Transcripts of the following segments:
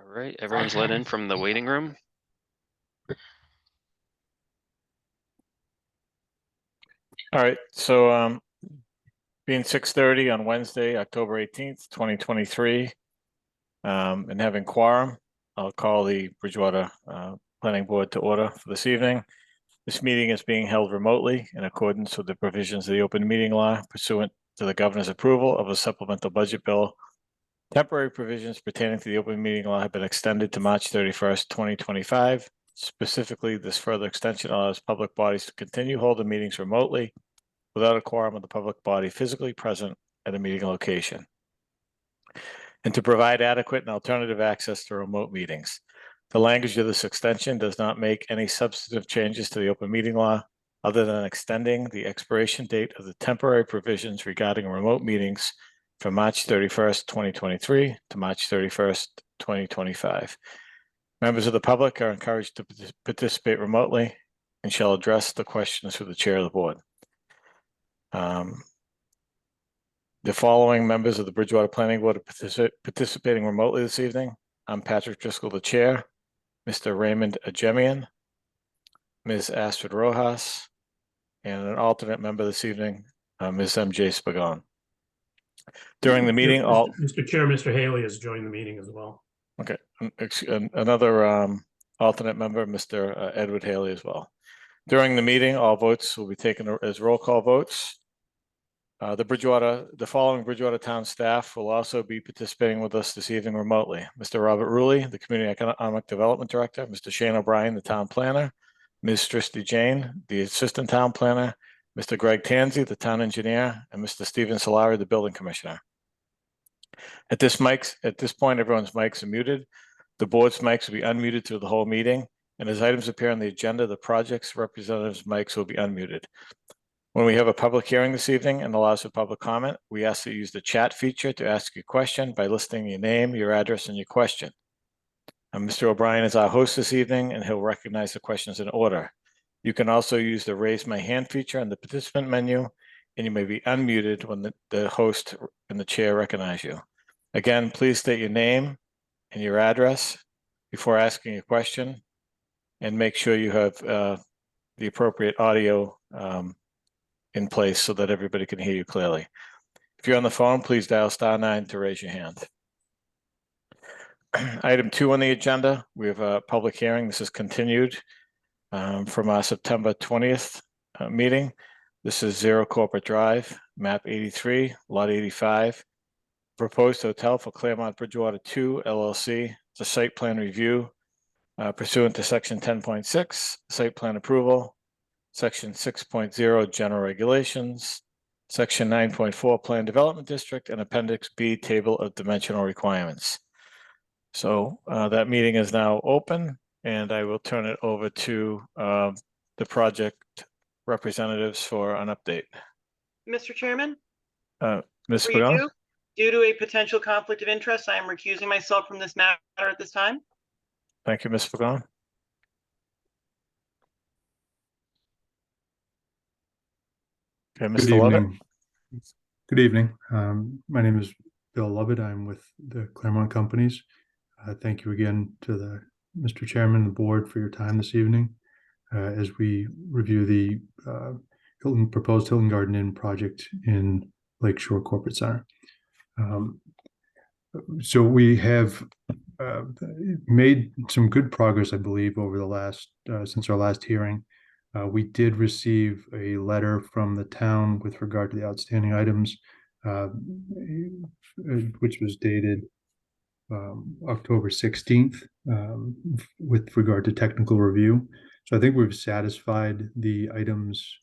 All right, everyone's let in from the waiting room. All right, so being 6:30 on Wednesday, October 18th, 2023, and having quorum, I'll call the Bridgewater Planning Board to order for this evening. This meeting is being held remotely in accordance with the provisions of the open meeting law pursuant to the governor's approval of a supplemental budget bill. Temporary provisions pertaining to the open meeting law have been extended to March 31st, 2025. Specifically, this further extension allows public bodies to continue holding meetings remotely without a quorum of the public body physically present at a meeting location, and to provide adequate and alternative access to remote meetings. The language of this extension does not make any substantive changes to the open meeting law other than extending the expiration date of the temporary provisions regarding remote meetings from March 31st, 2023 to March 31st, 2025. Members of the public are encouraged to participate remotely and shall address the questions through the chair of the board. The following members of the Bridgewater Planning Board are participating remotely this evening. I'm Patrick Driscoll, the chair, Mr. Raymond Ajemian, Ms. Astrid Rojas, and an alternate member this evening, Ms. MJ Spagon. During the meeting, Mr. Chair, Mr. Haley has joined the meeting as well. Okay, another alternate member, Mr. Edward Haley as well. During the meeting, all votes will be taken as roll call votes. The following Bridgewater town staff will also be participating with us this evening remotely. Mr. Robert Rulli, the Community Economic Development Director, Mr. Shane O'Brien, the Town Planner, Ms. Tristy Jane, the Assistant Town Planner, Mr. Greg Tansey, the Town Engineer, and Mr. Stephen Solari, the Building Commissioner. At this point, everyone's mics are muted. The board's mics will be unmuted through the whole meeting, and as items appear on the agenda, the project's representatives' mics will be unmuted. When we have a public hearing this evening and allows for public comment, we ask that you use the chat feature to ask your question by listing your name, your address, and your question. Mr. O'Brien is our host this evening, and he'll recognize the questions in order. You can also use the raise my hand feature on the participant menu, and you may be unmuted when the host and the chair recognize you. Again, please state your name and your address before asking a question, and make sure you have the appropriate audio in place so that everybody can hear you clearly. If you're on the phone, please dial *9 to raise your hand. Item 2 on the agenda, we have a public hearing. This is continued from our September 20th meeting. This is 0 Corporate Drive, map 83, lot 85. Proposed hotel for Claremont Bridgewater 2 LLC. It's a site plan review pursuant to section 10.6, site plan approval, section 6.0, general regulations, section 9.4, plan development district, and appendix B, table of dimensional requirements. So that meeting is now open, and I will turn it over to the project representatives for an update. Mr. Chairman? Ms. Spagon? Due to a potential conflict of interest, I am recusing myself from this matter at this time. Thank you, Ms. Spagon. Okay, Mr. Lovett. Good evening. My name is Bill Lovett. I'm with the Claremont Companies. Thank you again to Mr. Chairman and the board for your time this evening as we review the proposed Hilton Garden Inn project in Lakeshore Corporate Center. So we have made some good progress, I believe, over the last since our last hearing. We did receive a letter from the town with regard to the outstanding items, which was dated October 16th with regard to technical review. So I think we've satisfied the items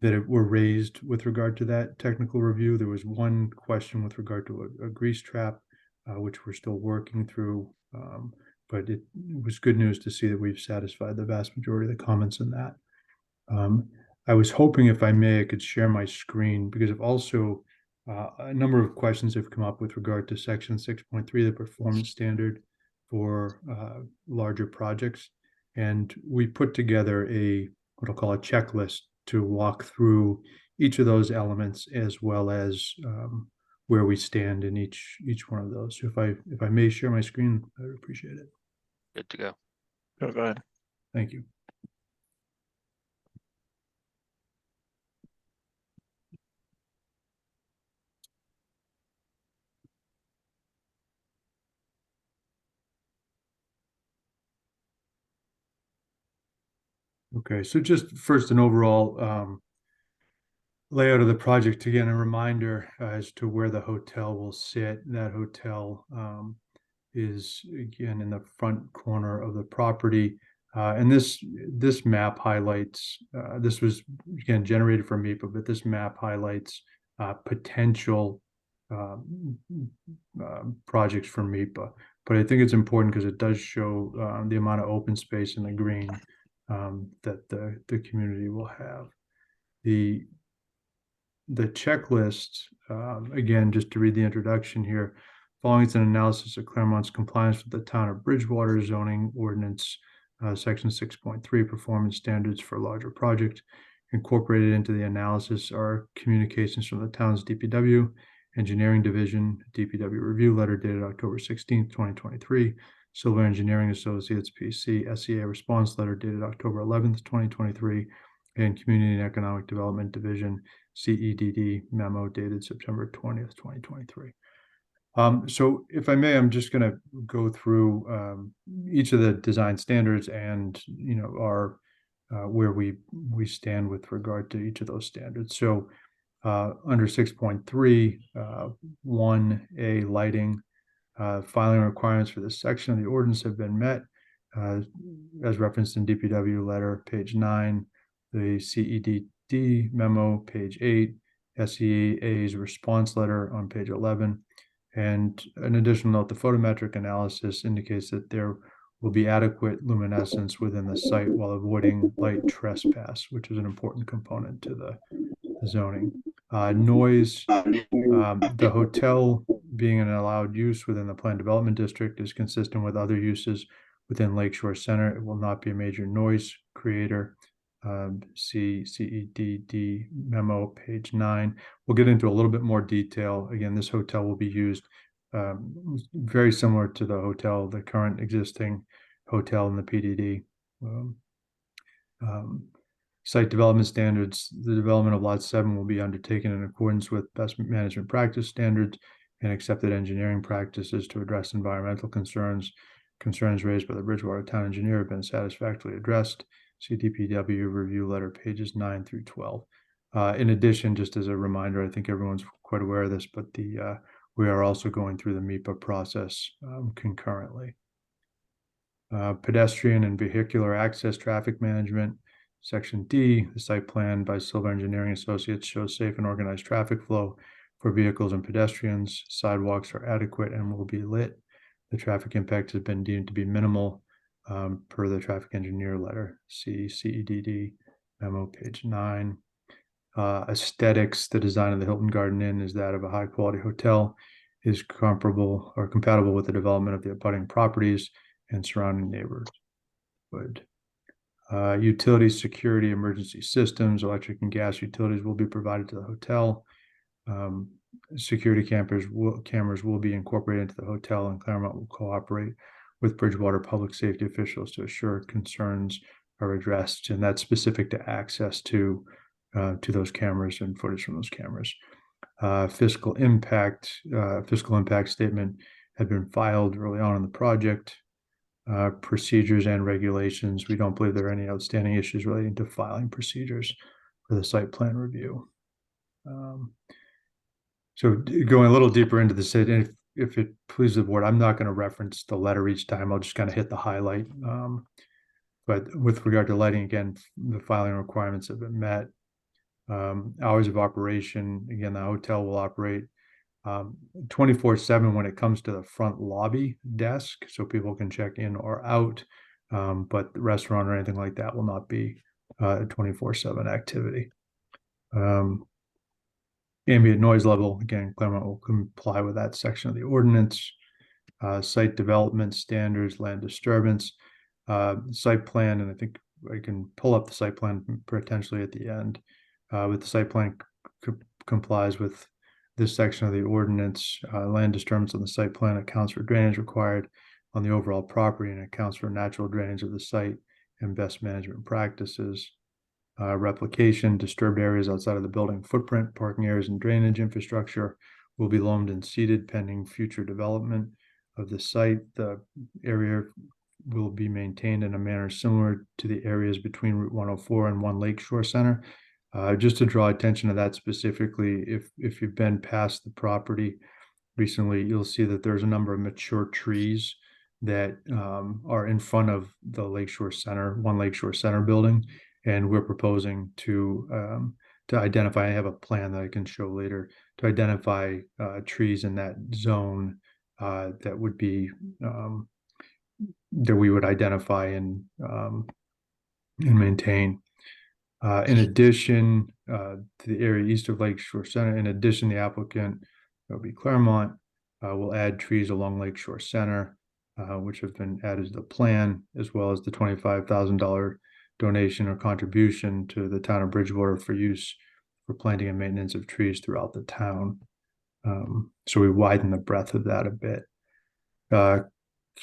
that were raised with regard to that technical review. There was one question with regard to a grease trap, which we're still working through. But it was good news to see that we've satisfied the vast majority of the comments in that. I was hoping, if I may, I could share my screen, because I've also a number of questions have come up with regard to section 6.3, the performance standard for larger projects. And we put together what I'll call a checklist to walk through each of those elements, as well as where we stand in each one of those. So if I may share my screen, I would appreciate it. Good to go. Go ahead. Thank you. Okay, so just first an overall layout of the project. Again, a reminder as to where the hotel will sit. That hotel is again in the front corner of the property. And this map highlights, this was again generated from MIPA, but this map highlights potential projects for MIPA. But I think it's important because it does show the amount of open space in the green that the community will have. The checklist, again, just to read the introduction here, following is an analysis of Claremont's compliance with the town of Bridgewater zoning ordinance, section 6.3 performance standards for larger project. Incorporated into the analysis are communications from the town's DPW engineering division, DPW review letter dated October 16th, 2023, Silver Engineering Associates PC SEA response letter dated October 11th, 2023, and Community and Economic Development Division CEDD memo dated September 20th, 2023. So if I may, I'm just going to go through each of the design standards and, you know, our where we stand with regard to each of those standards. So under 6.3, 1A lighting, filing requirements for this section of the ordinance have been met, as referenced in DPW letter, page 9, the CEDD memo, page 8, SEA's response letter on page 11. And an additional note, the photometric analysis indicates that there will be adequate luminescence within the site while avoiding light trespass, which is an important component to the zoning. Noise, the hotel being an allowed use within the planned development district is consistent with other uses within Lakeshore Center. It will not be a major noise creator. See CEDD memo, page 9. We'll get into a little bit more detail. Again, this hotel will be used very similar to the hotel, the current existing hotel in the PDD. Site development standards, the development of lot 7 will be undertaken in accordance with best management practice standards and accepted engineering practices to address environmental concerns. Concerns raised by the Bridgewater Town Engineer have been satisfactorily addressed. See DPW review letter pages 9 through 12. In addition, just as a reminder, I think everyone's quite aware of this, but we are also going through the MIPA process concurrently. Pedestrian and vehicular access traffic management. Section D, the site plan by Silver Engineering Associates shows safe and organized traffic flow for vehicles and pedestrians. Sidewalks are adequate and will be lit. The traffic impact has been deemed to be minimal per the traffic engineer letter. See CEDD memo, page 9. Aesthetics, the design of the Hilton Garden Inn is that of a high quality hotel, is comparable or compatible with the development of the abutting properties and surrounding neighborhood. Utility security, emergency systems, electric and gas utilities will be provided to the hotel. Security cameras will be incorporated into the hotel, and Claremont will cooperate with Bridgewater public safety officials to assure concerns are addressed, and that's specific to access to those cameras and footage from those cameras. Fiscal impact statement had been filed early on in the project. Procedures and regulations. We don't believe there are any outstanding issues relating to filing procedures for the site plan review. So going a little deeper into the site, if it pleases the board, I'm not going to reference the letter each time. I'll just kind of hit the highlight. But with regard to lighting, again, the filing requirements have been met. Hours of operation, again, the hotel will operate 24/7 when it comes to the front lobby desk, so people can check in or out, but the restaurant or anything like that will not be a 24/7 activity. Ambient noise level, again, Claremont will comply with that section of the ordinance. Site development standards, land disturbance, site plan, and I think I can pull up the site plan potentially at the end, but the site plan complies with this section of the ordinance, land disturbance on the site plan accounts for drainage required on the overall property and accounts for natural drainage of the site and best management practices. Replication, disturbed areas outside of the building footprint, parking areas and drainage infrastructure will be loamed and seeded pending future development of the site. The area will be maintained in a manner similar to the areas between Route 104 and One Lakeshore Center. Just to draw attention to that specifically, if you've been past the property recently, you'll see that there's a number of mature trees that are in front of the Lakeshore Center, One Lakeshore Center building, and we're proposing to identify. I have a plan that I can show later to identify trees in that zone that would be that we would identify and maintain. In addition to the area east of Lakeshore Center, in addition, the applicant, that will be Claremont, will add trees along Lakeshore Center, which have been added to the plan, as well as the $25,000 donation or contribution to the town of Bridgewater for use for planting and maintenance of trees throughout the town. So we widen the breadth of that a bit.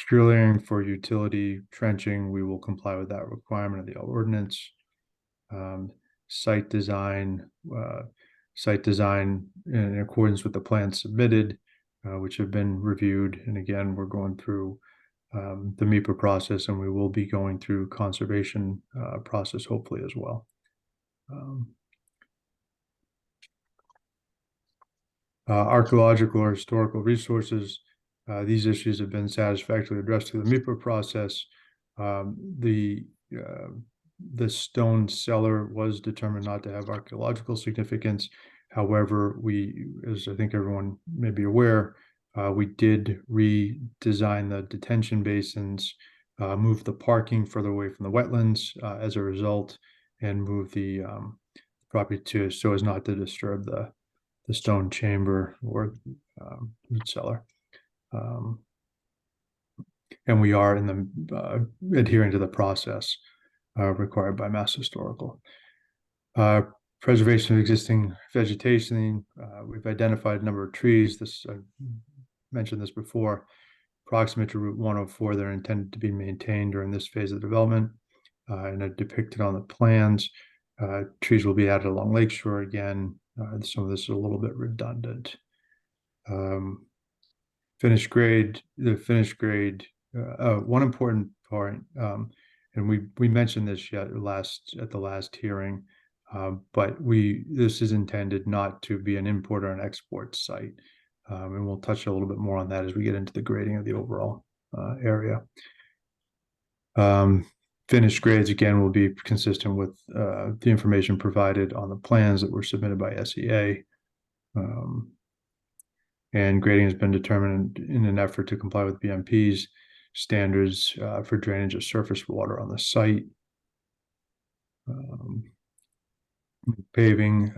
Clearing for utility trenching, we will comply with that requirement of the ordinance. Site design in accordance with the plans submitted, which have been reviewed. And again, we're going through the MEPA process, and we will be going through conservation process hopefully as well. Archaeological or historical resources. These issues have been satisfactorily addressed through the MEPA process. The stone cellar was determined not to have archaeological significance. However, we, as I think everyone may be aware, we did redesign the detention basins, move the parking further away from the wetlands as a result, and move the property so as not to disturb the stone chamber or root cellar. And we are in the adhering to the process required by Mass Historical. Preservation of existing vegetation. We've identified a number of trees. I mentioned this before. Proximate to Route 104, they're intended to be maintained during this phase of development and are depicted on the plans. Trees will be added along Lakeshore again. Some of this is a little bit redundant. Finished grade. The finished grade. One important part, and we mentioned this at the last hearing, but this is intended not to be an import or an export site, and we'll touch a little bit more on that as we get into the grading of the overall area. Finished grades again will be consistent with the information provided on the plans that were submitted by SEA. And grading has been determined in an effort to comply with BMP's standards for drainage of surface water on the site. Paving,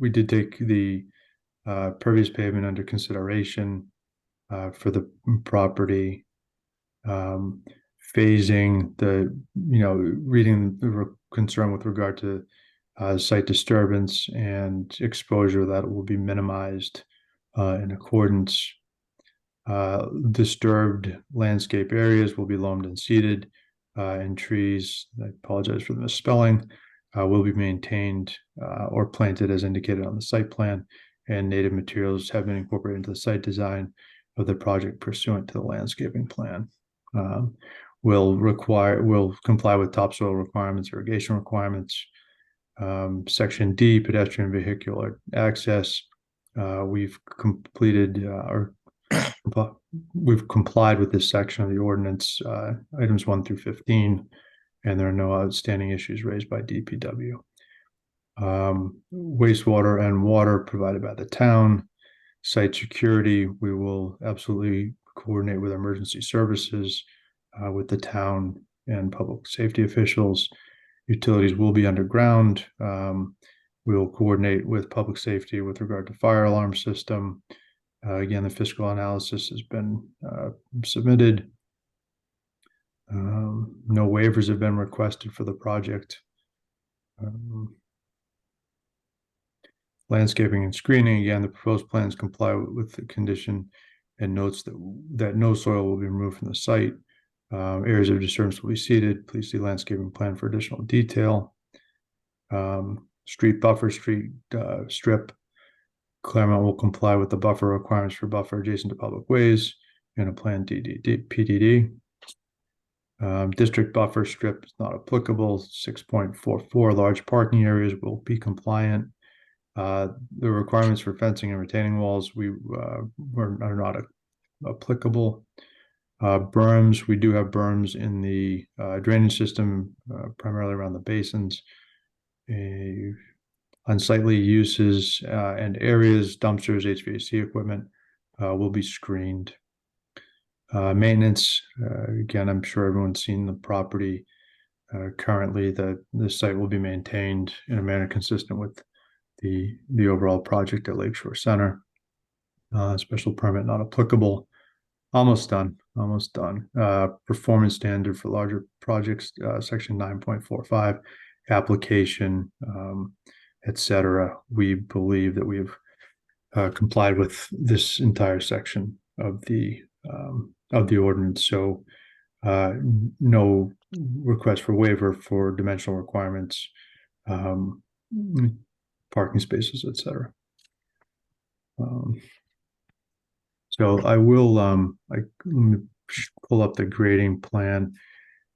we did take the pervious pavement under consideration for the property. Phasing, reading the concern with regard to site disturbance and exposure, that will be minimized in accordance. Disturbed landscape areas will be loamed and seeded, and trees, I apologize for the misspelling, will be maintained or planted as indicated on the site plan, and native materials have been incorporated into the site design of the project pursuant to the landscaping plan. Will comply with topsoil requirements, irrigation requirements. Section D, pedestrian vehicular access. We've complied with this section of the ordinance, items 1 through 15, and there are no outstanding issues raised by DPW. Wastewater and water provided by the town. Site security, we will absolutely coordinate with emergency services, with the town and public safety officials. Utilities will be underground. We will coordinate with public safety with regard to fire alarm system. Again, the fiscal analysis has been submitted. No waivers have been requested for the project. Landscaping and screening, again, the proposed plans comply with the condition and notes that no soil will be removed from the site. Areas of disturbance will be seeded. Please see landscaping plan for additional detail. Street buffer, strip. Claremont will comply with the buffer requirements for buffer adjacent to public ways in a planned PDD. District buffer strip is not applicable. 6.44 large parking areas will be compliant. The requirements for fencing and retaining walls are not applicable. Berms, we do have berms in the drainage system, primarily around the basins. Unsightly uses and areas, dumpsters, HVAC equipment will be screened. Maintenance, again, I'm sure everyone's seen the property. Currently, the site will be maintained in a manner consistent with the overall project at Lakeshore Center. Special permit not applicable. Almost done. Performance standard for larger projects, section 9.45, application, etc. We believe that we've complied with this entire section of the ordinance. So no request for waiver for dimensional requirements, parking spaces, etc. So I will let me pull up the grading plan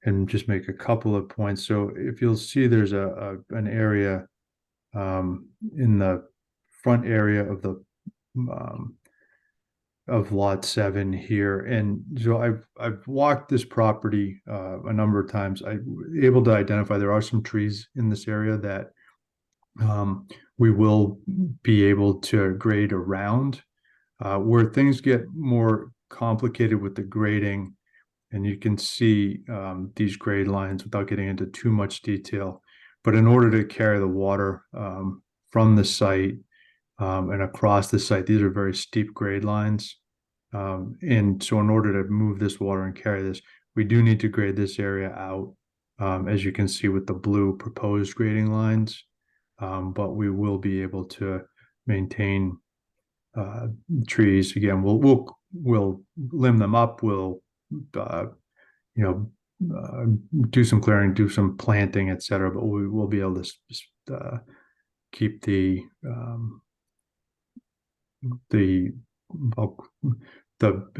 and just make a couple of points. So if you'll see, there's an area in the front area of the of lot 7 here, and so I've walked this property a number of times. I'm able to identify there are some trees in this area that we will be able to grade around. Where things get more complicated with the grading, and you can see these grade lines without getting into too much detail, but in order to carry the water from the site and across the site, these are very steep grade lines. And so in order to move this water and carry this, we do need to grade this area out, as you can see with the blue proposed grading lines. But we will be able to maintain trees. Again, we'll limb them up. We'll do some clearing, do some planting, etc. But we will be able to keep the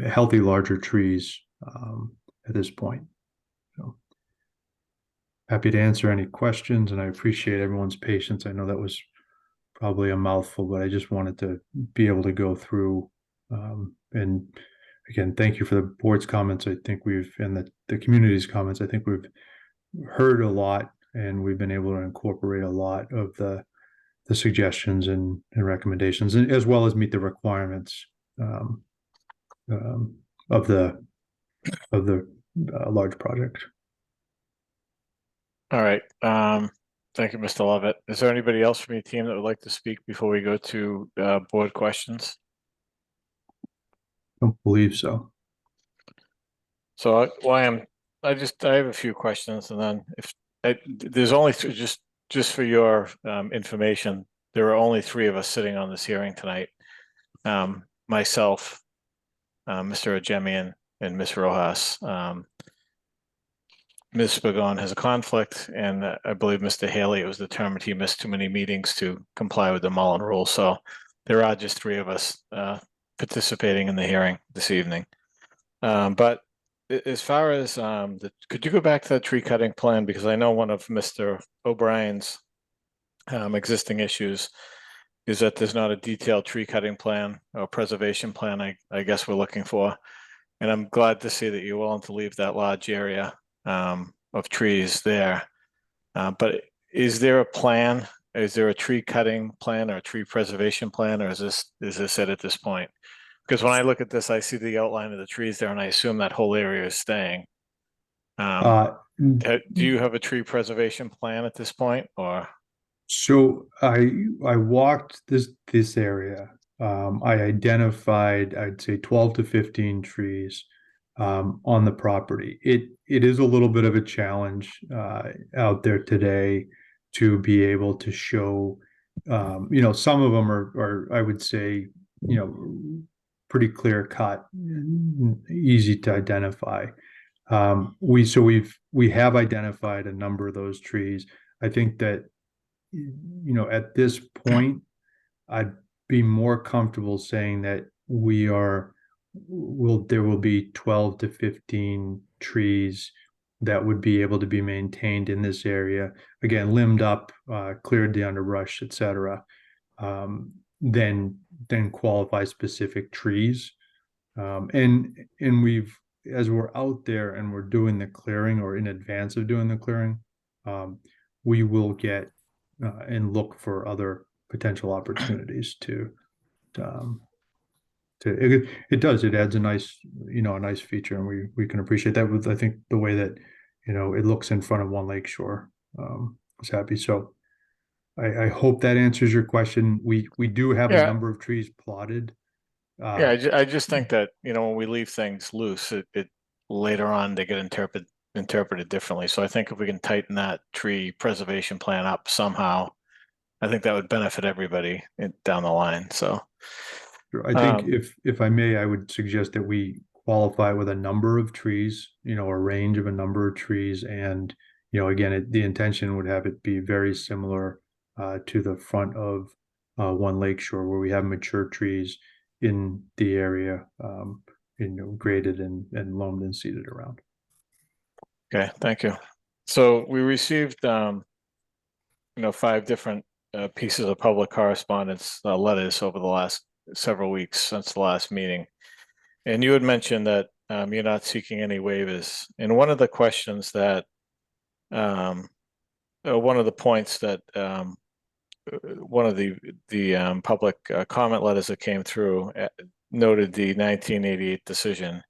healthy larger trees at this point. So happy to answer any questions, and I appreciate everyone's patience. I know that was probably a mouthful, but I just wanted to be able to go through. And again, thank you for the board's comments. I think and the community's comments, I think we've heard a lot, and we've been able to incorporate a lot of the suggestions and recommendations, as well as meet the requirements of the large project. All right. Thank you, Mr. Lovett. Is there anybody else from your team that would like to speak before we go to board questions? Don't believe so. So I have a few questions, and then there's only just for your information, there are only 3 of us sitting on this hearing tonight. Myself, Mr. Ajemian, and Ms. Rojas. Ms. Spagon has a conflict, and I believe Mr. Haley, it was determined he missed too many meetings to comply with the Mullen Rule. So there are just 3 of us participating in the hearing this evening. But as far as could you go back to the tree cutting plan? Because I know one of Mr. O'Brien's existing issues is that there's not a detailed tree cutting plan or preservation plan, I guess we're looking for. And I'm glad to see that you're willing to leave that large area of trees there. But is there a plan? Is there a tree cutting plan or a tree preservation plan, or is this it at this point? Because when I look at this, I see the outline of the trees there, and I assume that whole area is staying. Do you have a tree preservation plan at this point, or? So I walked this area. I identified, I'd say 12 to 15 trees on the property. It is a little bit of a challenge out there today to be able to show you know, some of them are, I would say, you know, pretty clear cut, easy to identify. We have identified a number of those trees. I think that, you know, at this point, I'd be more comfortable saying that there will be 12 to 15 trees that would be able to be maintained in this area. Again, limbed up, cleared the underbrush, et cetera. Then qualify specific trees. And as we're out there and we're doing the clearing or in advance of doing the clearing, we will get and look for other potential opportunities it adds a nice, you know, a nice feature, and we can appreciate that with, I think, the way that, you know, it looks in front of One Lake Shore. Is happy. So I hope that answers your question. We do have a Yeah. number of trees plotted. Yeah, I just think that, you know, when we leave things loose, it later on they get interpreted differently. So I think if we can tighten that tree preservation plan up somehow, I think that would benefit everybody down the line. So I think if I may, I would suggest that we qualify with a number of trees, you know, a range of a number of trees. And, you know, again, the intention would have it be very similar to the front of One Lake Shore, where we have mature trees in the area, you know, graded and loamed and seeded around. okay, thank you. So we received, you know, 5 different pieces of public correspondence, letters over the last several weeks since the last meeting. And you had mentioned that you're not seeking any waivers. And one of the questions that, one of the points that one of the public comment letters that came through noted the 1988 decision.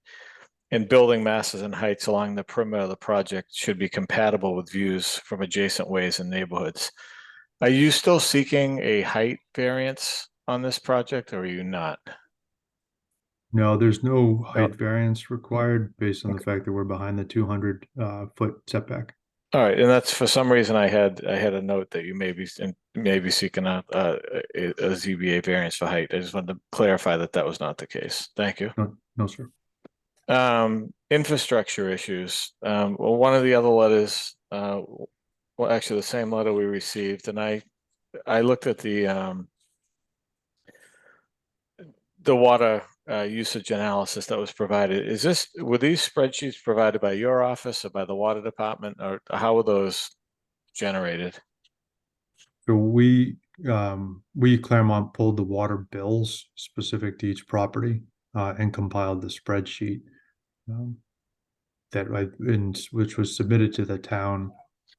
And building masses and heights along the perimeter of the project should be compatible with views from adjacent ways and neighborhoods. Are you still seeking a height variance on this project, or are you not? No, there's no height variance required based on the fact that we're behind the 200 foot setback. All right, and that's for some reason I had a note that you may be seeking a ZBA variance for height. I just wanted to clarify that that was not the case. Thank you. No, sir. Infrastructure issues. Well, one of the other letters, well, actually the same letter we received, and I looked at the water usage analysis that was provided. Were these spreadsheets provided by your office or by the water department, or how were those generated? So we Claremont pulled the water bills specific to each property and compiled the spreadsheet which was submitted to the town,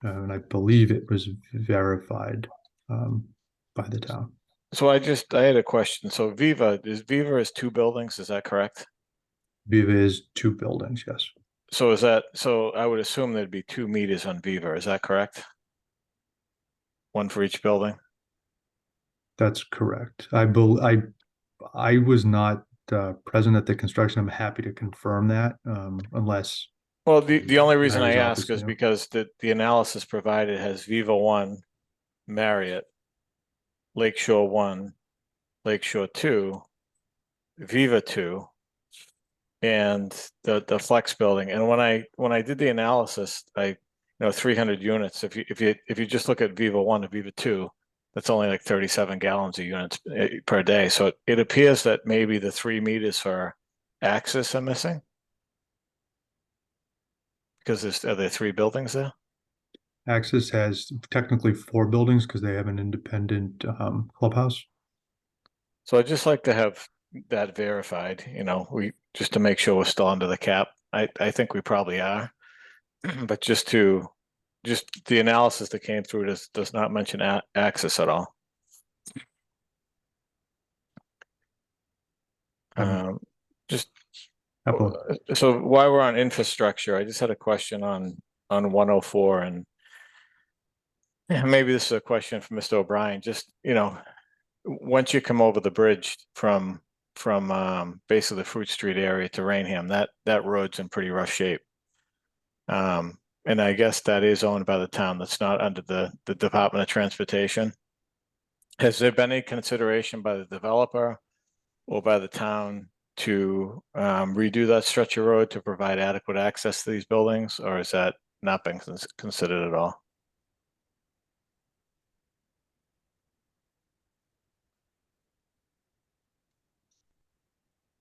and I believe it was verified by the town. So I had a question. So Viva is 2 buildings, is that correct? Viva is 2 buildings, yes. So I would assume there'd be 2 meters on Viva, is that correct? One for each building? That's correct. I was not present at the construction. I'm happy to confirm that, unless. Well, the only reason I Mary's ask office, is yeah. because the analysis provided has Viva 1, Marriott, Lakeshore 1, Lakeshore 2, Viva 2, and the Flex building. And when I did the analysis, 300 units. If you just look at Viva 1 and Viva 2, that's only like 37 gallons of units per day. So it appears that maybe the 3 meters for access are missing, because are there 3 buildings there? Axis has technically 4 buildings because they have an independent clubhouse. So I'd just like to have that verified, just to make sure we're still under the cap. I think we probably are, but just the analysis that came through does not mention access at all. So while we're on infrastructure, I just had a question on 104, and maybe this is a question for Mr. O'Brien. Just, once you come over the bridge from basically the Fruit Street area to Rainham, that road's in pretty rough shape. And I guess that is owned by the town. That's not under the Department of Transportation. Has there been any consideration by the developer or by the town to redo that stretch of road to provide adequate access to these buildings, or has that not been considered at all?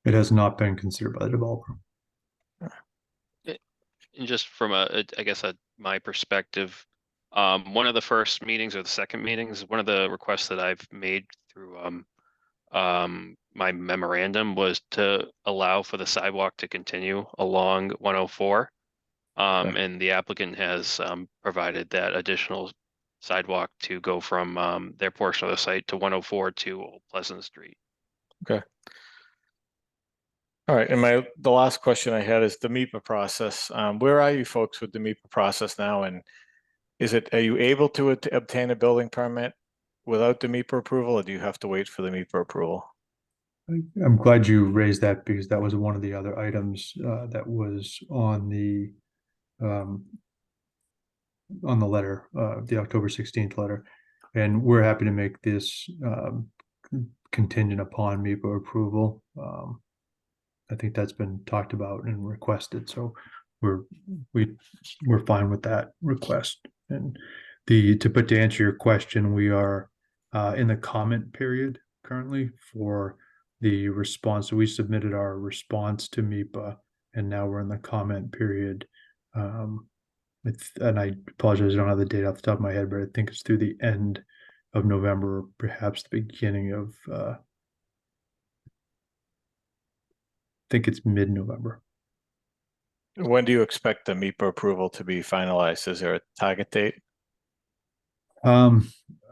It has not been considered by the developer. And just from I guess my perspective, one of the first meetings or the second meetings, one of the requests that I've made through my memorandum was to allow for the sidewalk to continue along 104. And the applicant has provided that additional sidewalk to go from their portion of the site to 104 to Old Pleasant Street. All right, and the last question I had is the MEPA process. Where are you folks with the MEPA process now? And are you able to obtain a building permit without the MEPA approval, or do you have to wait for the MEPA approval? I'm glad you raised that because that was one of the other items that was on the letter, the October 16th letter. And we're happy to make this contingent upon MEPA approval. I think that's been talked about and requested, so we're fine with that request. And to answer your question, we are in the comment period currently for the response. So we submitted our response to MEPA, and now we're in the comment period. And I apologize, I don't have the date off the top of my head, but I think it's through the end of November, perhaps the beginning of I think it's mid-November. When do you expect the MEPA approval to be finalized? Is there a target date? I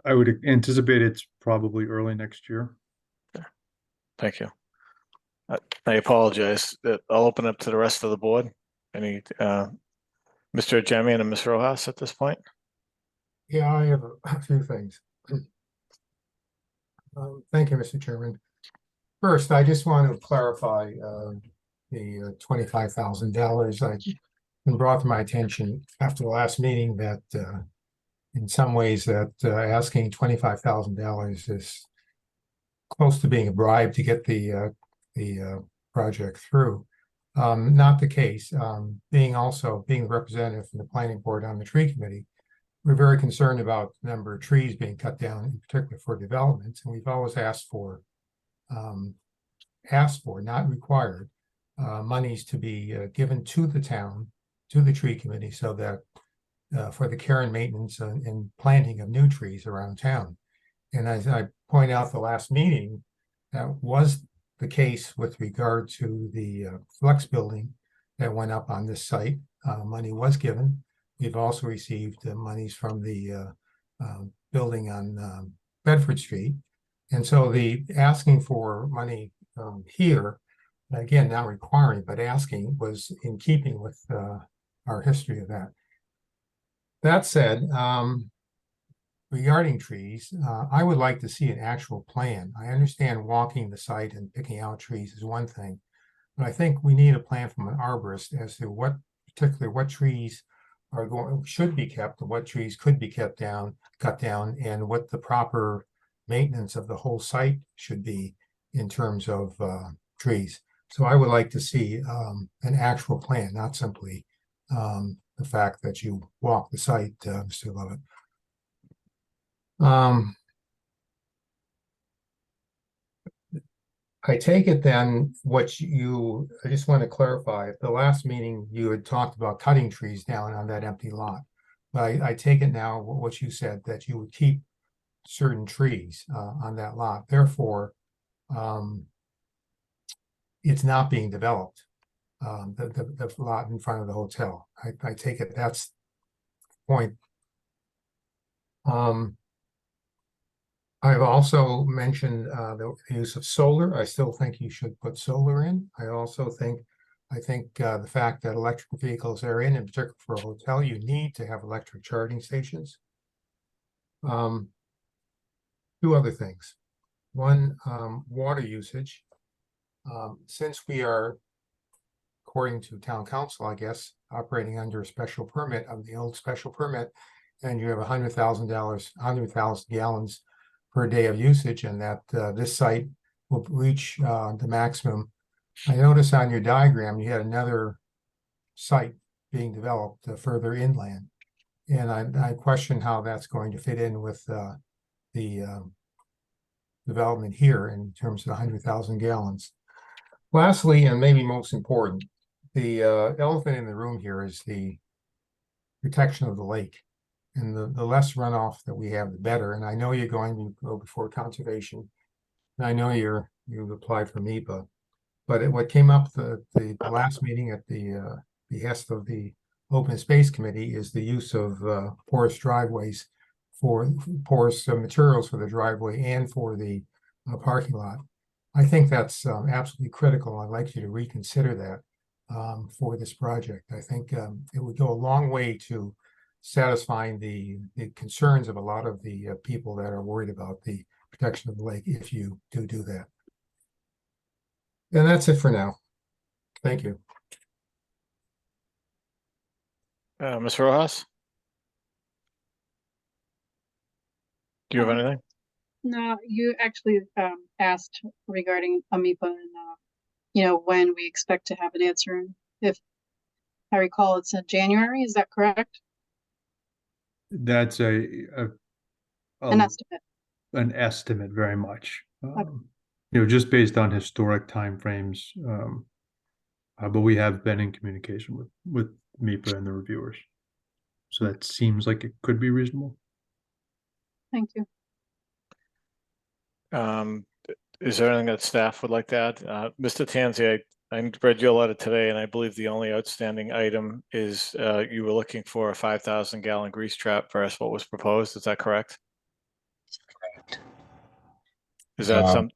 would anticipate it's probably early next year. Thank you. I apologize. I'll open up to the rest of the board. Any, Mr. Jemian and Ms. Rojas at this point? Yeah, I have a few things. Thank you, Mr. Chairman. First, I just want to clarify the $25,000. Been brought to my attention after the last meeting that in some ways that asking $25,000 is close to being a bribe to get the project through. Not the case. Being the representative from the planning board on the tree committee, we're very concerned about the number of trees being cut down, in particular for developments, and we've always asked for, not required, monies to be given to the town, to the tree committee, so that for the care and maintenance and planting of new trees around town. And as I point out the last meeting, that was the case with regard to the flex building that went up on this site. Money was given. We've also received monies from the building on Bedford Street. And so the asking for money here, again, not requiring, but asking, was in keeping with our history of that. That said, regarding trees, I would like to see an actual plan. I understand walking the site and picking out trees is one thing, but I think we need a plan from an arborist as to what trees should be kept and what trees could be cut down, and what the proper maintenance of the whole site should be in terms of trees. So I would like to see an actual plan, not simply the fact that you walk the site, Mr. Lovett. I take it then I just want to clarify, at the last meeting, you had talked about cutting trees down on that empty lot. But I take it now, what you said, that you would keep certain trees on that lot. Therefore, it's not being developed, the lot in front of the hotel. I take it that's the point. I've also mentioned the use of solar. I still think you should put solar in. I think the fact that electric vehicles are in particular for a hotel, you need to have electric charging stations. Two other things. One, water usage. Since we are, according to town council, I guess, operating under a special permit of the old special permit, and you have $100,000 gallons per day of usage, and that this site will reach the maximum. I noticed on your diagram, you had another site being developed further inland. And I question how that's going to fit in with the development here in terms of 100,000 gallons. Lastly, and maybe most important, the elephant in the room here is the protection of the lake. And the less runoff that we have, the better. And I know you're going to go before conservation. And I know you've applied for MIPA. But what came up the last meeting at the behest of the Open Space Committee is the use of porous driveways for porous materials for the driveway and for the parking lot. I think that's absolutely critical. I'd like you to reconsider that for this project. I think it would go a long way to satisfying the concerns of a lot of the people that are worried about the protection of the lake if you do that. And that's it for now. Thank you. Ms. Rojas? Do you have anything? No, you actually asked regarding AMIPA and when we expect to have an answer. And if I recall, it's in January. Is that correct? That's An estimate. an estimate, very much. Just based on historic timeframes. But we have been in communication with MIPA and the reviewers, so that seems like it could be reasonable. Thank you. Is there anything that staff would like to add? Mr. Tanzi, I read your letter today, and I believe the only outstanding item is you were looking for a 5,000 gallon grease trap versus what was proposed. Is that correct? Correct. Is that I'm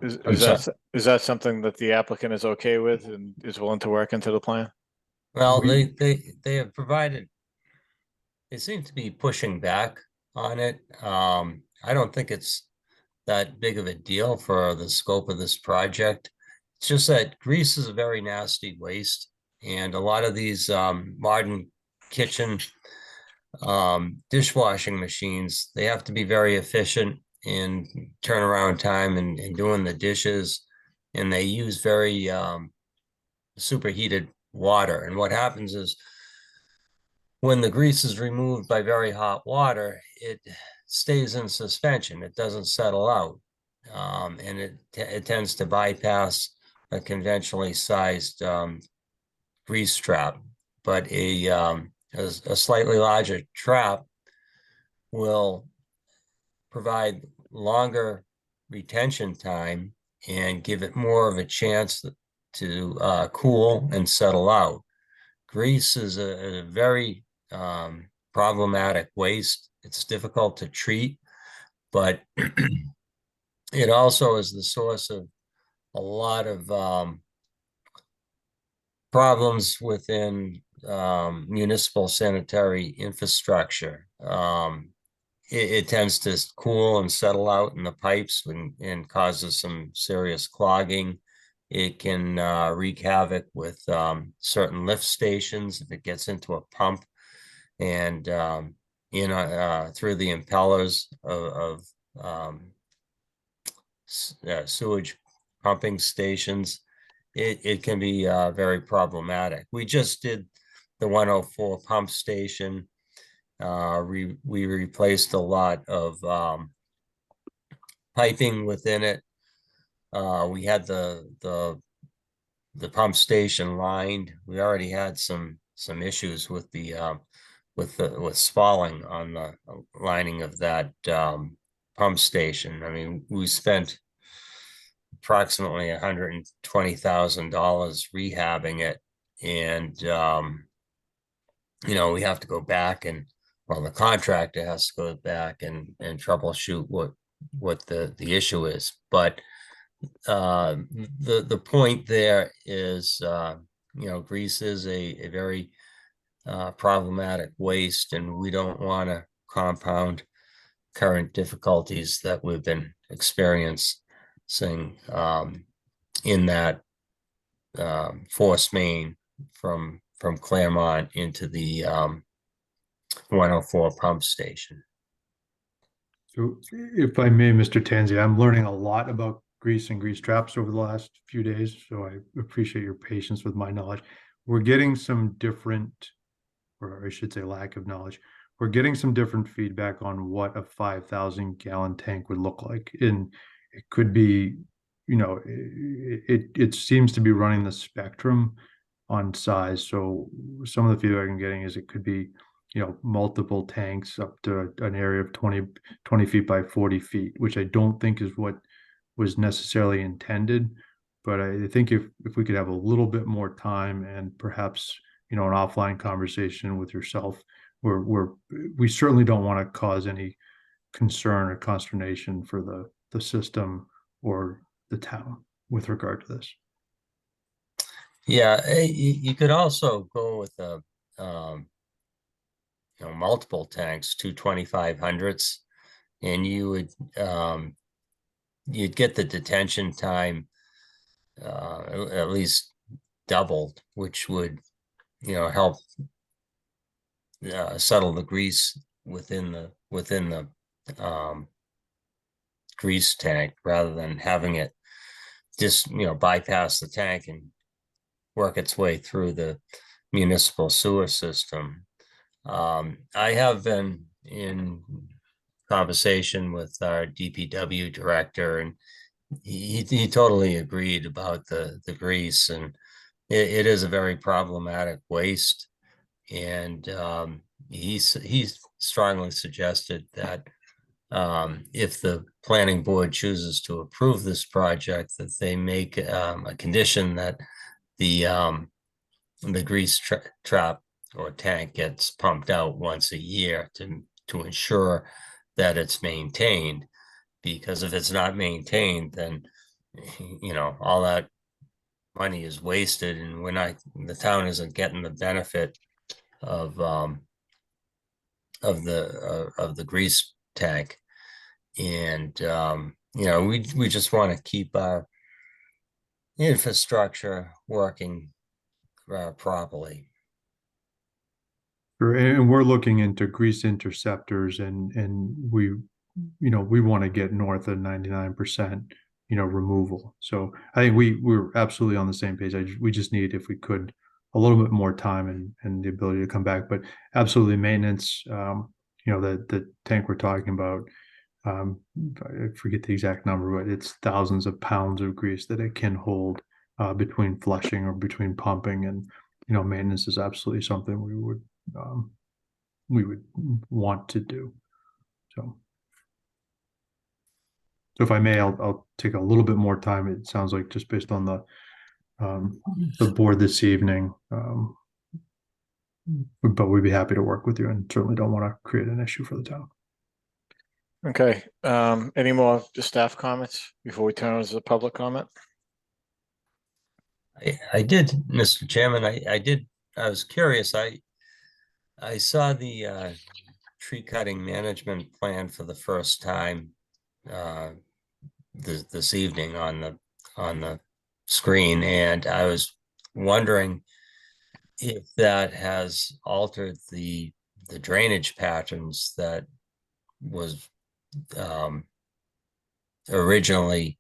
is that something that the applicant is okay with and is willing to work into the plan? Well, they have provided, they seem to be pushing back on it. I don't think it's that big of a deal for the scope of this project. It's just that grease is a very nasty waste, and a lot of these modern kitchen dishwashing machines, they have to be very efficient in turnaround time and doing the dishes, and they use very superheated water. And what happens is when the grease is removed by very hot water, it stays in suspension. It doesn't settle out, and it tends to bypass a conventionally sized grease trap. But a slightly larger trap will provide longer retention time and give it more of a chance to cool and settle out. Grease is a very problematic waste. It's difficult to treat, but it also is the source of a lot of problems within municipal sanitary infrastructure. It tends to cool and settle out in the pipes and causes some serious clogging. It can wreak havoc with certain lift stations if it gets into a pump and through the impellers of sewage pumping stations. It can be very problematic. We just did the 104 pump station. We replaced a lot of piping within it. We had the pump station lined. We already had some issues with the with spalling on the lining of that pump station. I mean, we spent approximately $120,000 rehabbing it, and we have to go back and, well, the contractor has to go back and troubleshoot what the issue is. But the point there is, grease is a very problematic waste, and we don't want to compound current difficulties that we've been experiencing in that force main from Claremont into the 104 pump station. So if I may, Mr. Tanzi, I'm learning a lot about grease and grease traps over the last few days, so I appreciate your patience with my knowledge. We're getting some different, or I should say lack of knowledge. We're getting some different feedback on what a 5,000 gallon tank would look like. And it could be, you know, it seems to be running the spectrum on size. So some of the feedback I'm getting is it could be, you know, multiple tanks up to an area of 20 feet by 40 feet, which I don't think is what was necessarily intended. But I think if we could have a little bit more time and perhaps, you know, an offline conversation with yourself, we certainly don't want to cause any concern or consternation for the system or the town with regard to this. Yeah, you could also go with a, you know, multiple tanks, 2 2500s, and you'd get the detention time at least doubled, which would, you know, help settle the grease within the grease tank, rather than having it just, you know, bypass the tank and work its way through the municipal sewer system. I have been in conversation with our DPW director, and he totally agreed about the grease, and it is a very problematic waste. And he strongly suggested that if the planning board chooses to approve this project, that they make a condition that the grease trap or tank gets pumped out once a year to ensure that it's maintained. Because if it's not maintained, then, you know, all that money is wasted, and the town isn't getting the benefit of the grease tank. And you know, we just want to keep our infrastructure working properly. And we're looking into grease interceptors, and we, you know, we want to get north of 99%, you know, removal. So I think we're absolutely on the same page. We just need, if we could, a little bit more time and the ability to come back. But absolutely, maintenance. You know, the tank we're talking about, I forget the exact number, but it's thousands of pounds of grease that it can hold between flushing or between pumping, and you know, maintenance is absolutely something we would want to do. So if I may, I'll take a little bit more time. It sounds like, just based on the board this evening, but we'd be happy to work with you, and certainly don't want to create an issue for the town. Okay, any more just staff comments before we turn to the public comment? I did, Mr. Chairman, I was curious. I saw the tree cutting management plan for the first time this evening on the screen, and I was wondering if that has altered the drainage patterns that was originally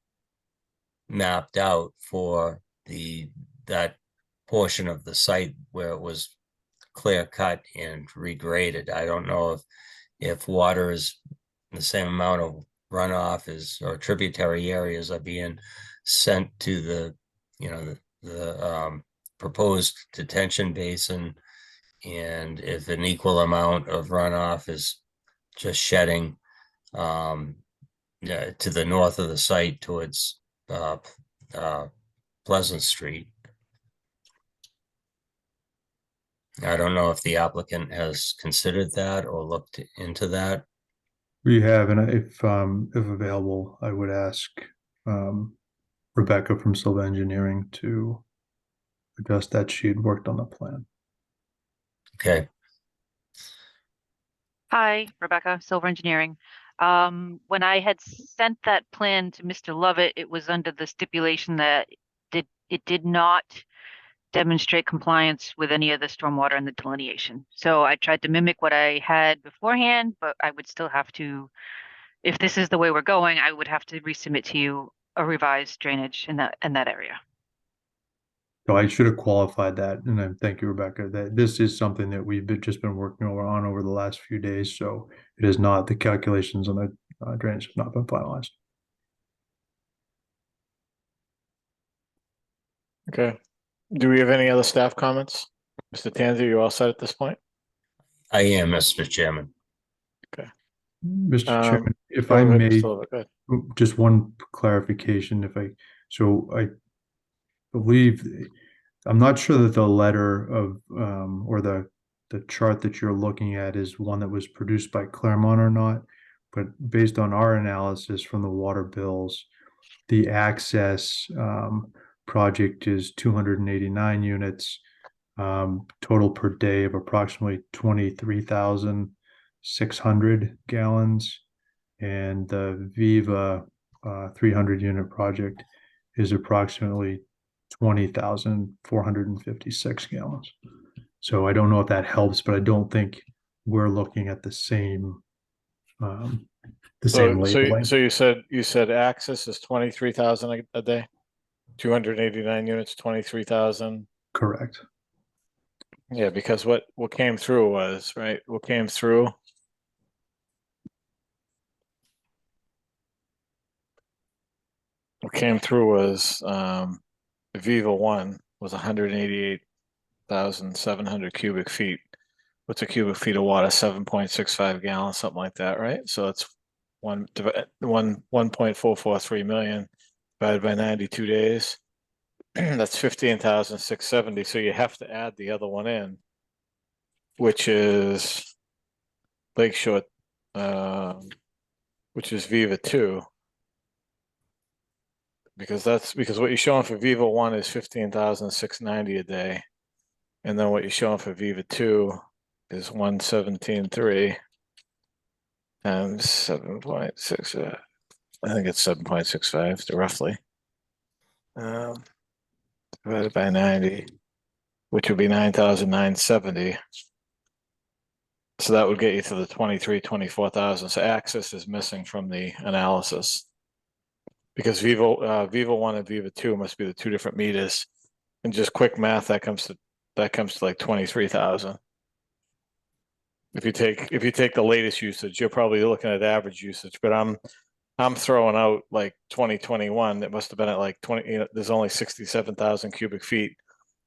mapped out for that portion of the site where it was clear cut and regraded. I don't know if water is the same amount of runoff or tributary areas are being sent to the, you know, the proposed detention basin, and if an equal amount of runoff is just shedding to the north of the site towards Pleasant Street. I don't know if the applicant has considered that or looked into that. We have, and if available, I would ask Rebecca from Silva Engineering to adjust that. She had worked on the plan. Okay. Hi, Rebecca, Silver Engineering. When I had sent that plan to Mr. Lovett, it was under the stipulation that it did not demonstrate compliance with any of the stormwater and the delineation. So I tried to mimic what I had beforehand, but I would still have to if this is the way we're going, I would have to resubmit to you a revised drainage in that area. So I should have qualified that, and then thank you, Rebecca, that this is something that we've just been working on over the last few days, so it is not, the calculations on the drainage have not been finalized. Okay. Do we have any other staff comments? Mr. Tanzi, you all set at this point? I am, Mr. Chairman. Mr. Chairman, if Go I ahead, may, Mr. Lovett, go ahead. just one clarification, so I believe, I'm not sure that the letter of, or the chart that you're looking at is one that was produced by Claremont or not, but based on our analysis from the water bills, the access, project is 289 units, total per day of approximately 23,600 gallons. And the Viva 300 unit project is approximately 20,456 gallons. So I don't know if that helps, but I don't think we're looking at the same labeling. So you said access is 23,000 a day? 289 units, 23,000? Correct. Yeah, because what came through was, right, what came through was Viva 1 was 188,700 cubic feet. What's a cubic feet of water? 7.65 gallons, something like that, right? So it's 1.443 million divided by 92 days. That's 15,670. So you have to add the other one in, which is Lakeshore, which is Viva 2. Because what you're showing for Viva 1 is 15,690 a day. And then what you're showing for Viva 2 is 117.3 times 7.6. I think it's 7.65 roughly. Divided by 90, which would be 9,970. So that would get you to the 24,000. So access is missing from the analysis. Because Viva 1 and Viva 2 must be the two different meters. And just quick math, that comes to like 23,000. If you take the latest usage, you're probably looking at average usage, but I'm throwing out like 2021. It must have been at like 20, there's only 67,000 cubic feet.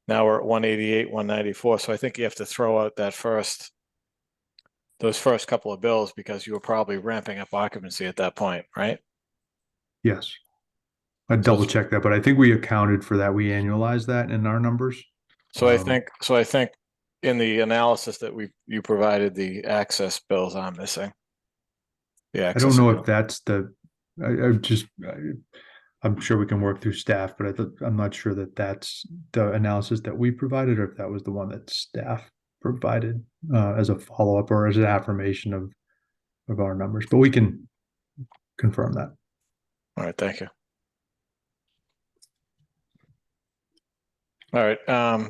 Now we're at 188, 194. So I think you have to throw out those first couple of bills because you were probably ramping up occupancy at that point, right? Yes. I double check that, but I think we accounted for that. We annualized that in our numbers. So I think in the analysis that you provided, the access bills are missing. Yeah, I don't know if that's I'm sure we can work through staff, but I'm not sure that that's the analysis that we provided, or if that was the one that staff provided as a follow-up or as an affirmation of our numbers, but we can confirm that. All right, thank you. All right,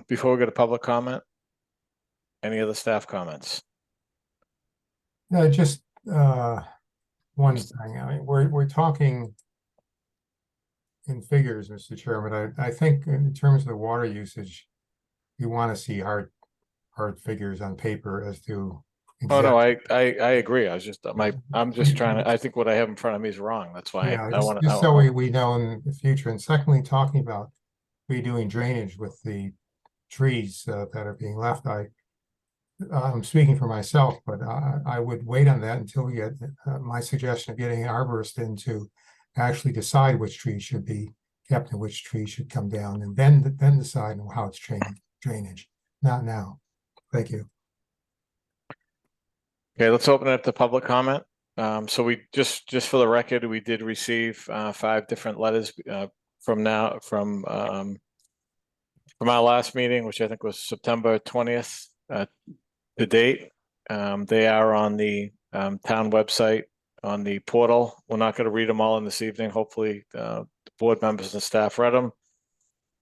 before we go to public comment, any other staff comments? Just one thing. I mean, we're talking in figures, Mr. Chairman. I think in terms of the water usage, you want to see hard figures on paper as to. Oh no, I agree. I'm just trying to. I think what I have in front of me is wrong. That's why Yeah, I want just so we know in the future. And secondly, talking about redoing drainage with the trees that are being left. I'm speaking for myself, but I would wait on that until we get my suggestion of getting an arborist in to actually decide which trees should be kept and which trees should come down, and then decide on how it's drainage. Not now. Thank you. Okay, let's open it up to public comment. So we just for the record, we did receive 5 different letters from our last meeting, which I think was September 20th to date. They are on the town website on the portal. We're not going to read them all in this evening. Hopefully, the board members and staff read them.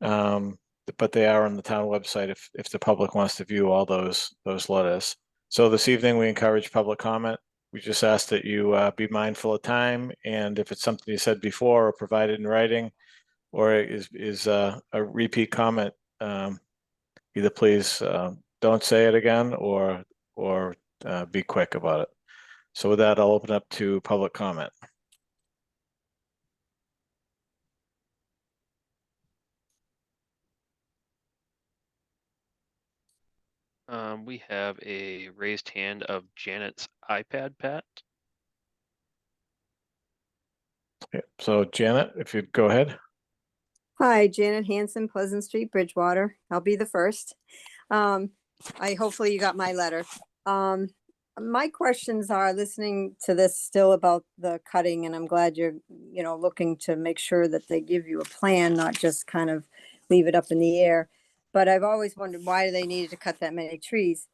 But they are on the town website if the public wants to view all those letters. So this evening we encourage public comment. We just ask that you be mindful of time, and if it's something you said before or provided in writing, or is a repeat comment, either please don't say it again or be quick about it. So with that, I'll open up to public comment. We have a raised hand of Janet's iPad, Pat. Yeah, so Janet, if you'd go ahead. Hi, Janet Hanson, Pleasant Street, Bridgewater. I'll be the first. Hopefully you got my letter. My questions are listening to this still about the cutting, and I'm glad you're, looking to make sure that they give you a plan, not just kind of leave it up in the air. But I've always wondered why they needed to cut that many trees.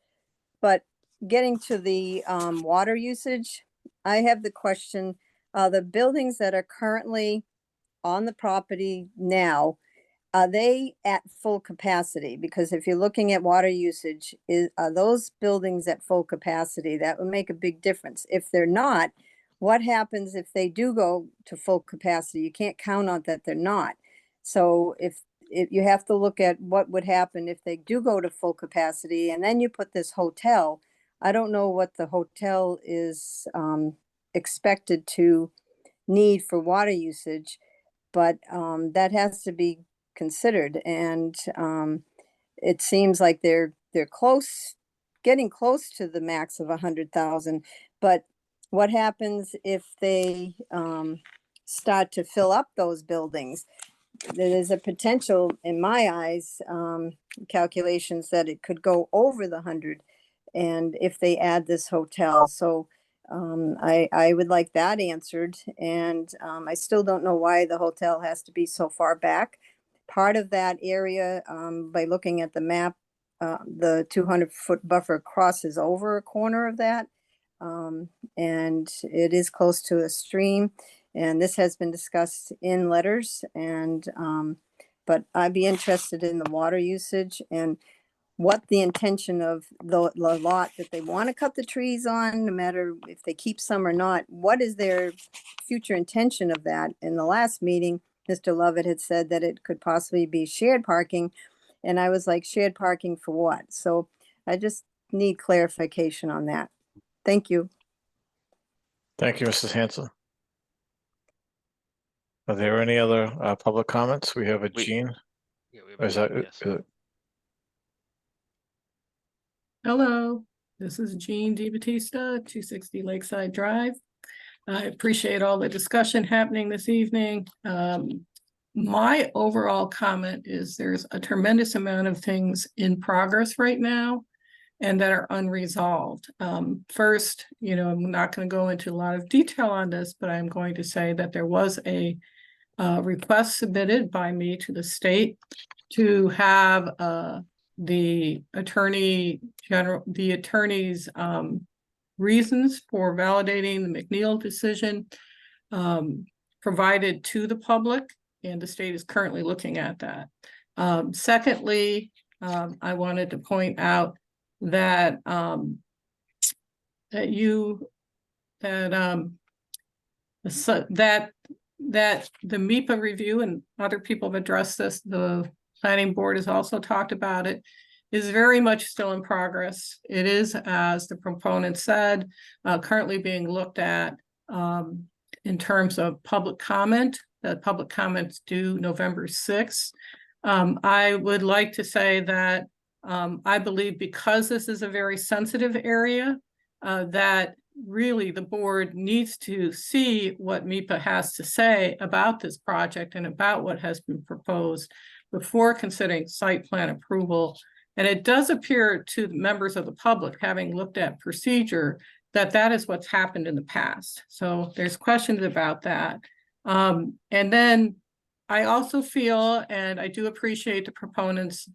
But getting to the water usage, I have the question, the buildings that are currently on the property now, are they at full capacity? Because if you're looking at water usage, are those buildings at full capacity? That would make a big difference. If they're not, what happens if they do go to full capacity? You can't count on that they're not. So if you have to look at what would happen if they do go to full capacity, and then you put this hotel, I don't know what the hotel is expected to need for water usage, but that has to be considered. And it seems like they're getting close to the max of 100,000. But what happens if they start to fill up those buildings? There's a potential, in my eyes, calculations that it could go over the 100, and if they add this hotel. So I would like that answered. And I still don't know why the hotel has to be so far back. Part of that area, by looking at the map, the 200-foot buffer crosses over a corner of that. And it is close to a stream. And this has been discussed in letters. And but I'd be interested in the water usage and what the intention of the lot that they want to cut the trees on, no matter if they keep some or not. What is their future intention of that? In the last meeting, Mr. Lovett had said that it could possibly be shared parking. And I was like, shared parking for what? So I just need clarification on that. Thank you. Thank you, Mrs. Hanson. Are there any other public comments? We have a Jean. Yeah, we have Or is that, yes. Hello, this is Jean DiBattista, 260 Lakeside Drive. I appreciate all the discussion happening this evening. My overall comment is there's a tremendous amount of things in progress right now and that are unresolved. First, I'm not going to go into a lot of detail on this, but I'm going to say that there was a request submitted by me to the state to have the attorney's reasons for validating the McNeil decision provided to the public, and the state is currently looking at that. Secondly, I wanted to point out that that the MEPA review, and other people have addressed this, the planning board has also talked about it, is very much still in progress. It is, as the proponent said, currently being looked at in terms of public comment. The public comments due November 6th. I would like to say that I believe because this is a very sensitive area, that really the board needs to see what MEPA has to say about this project and about what has been proposed before considering site plan approval. And it does appear to members of the public, having looked at procedure, that that is what's happened in the past. So there's questions about that. And then I also feel, and I do appreciate the proponents,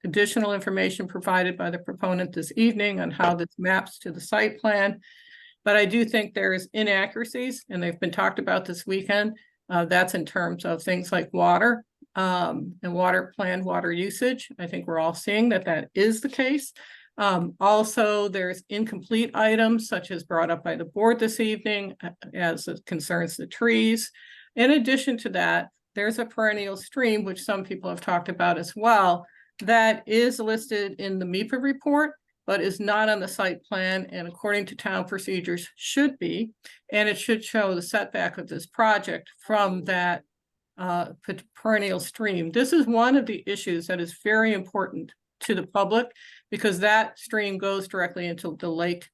additional information provided by the proponent this evening on how this maps to the site plan. But I do think there's inaccuracies, and they've been talked about this weekend. That's in terms of things like water and water usage. I think we're all seeing that that is the case. Also, there's incomplete items such as brought up by the board this evening as it concerns the trees. In addition to that, there's a perennial stream, which some people have talked about as well, that is listed in the MIPA report, but is not on the site plan, and according to town procedures should be, and it should show the setback of this project from that perennial stream. This is one of the issues that is very important to the public, because that stream goes directly into the lake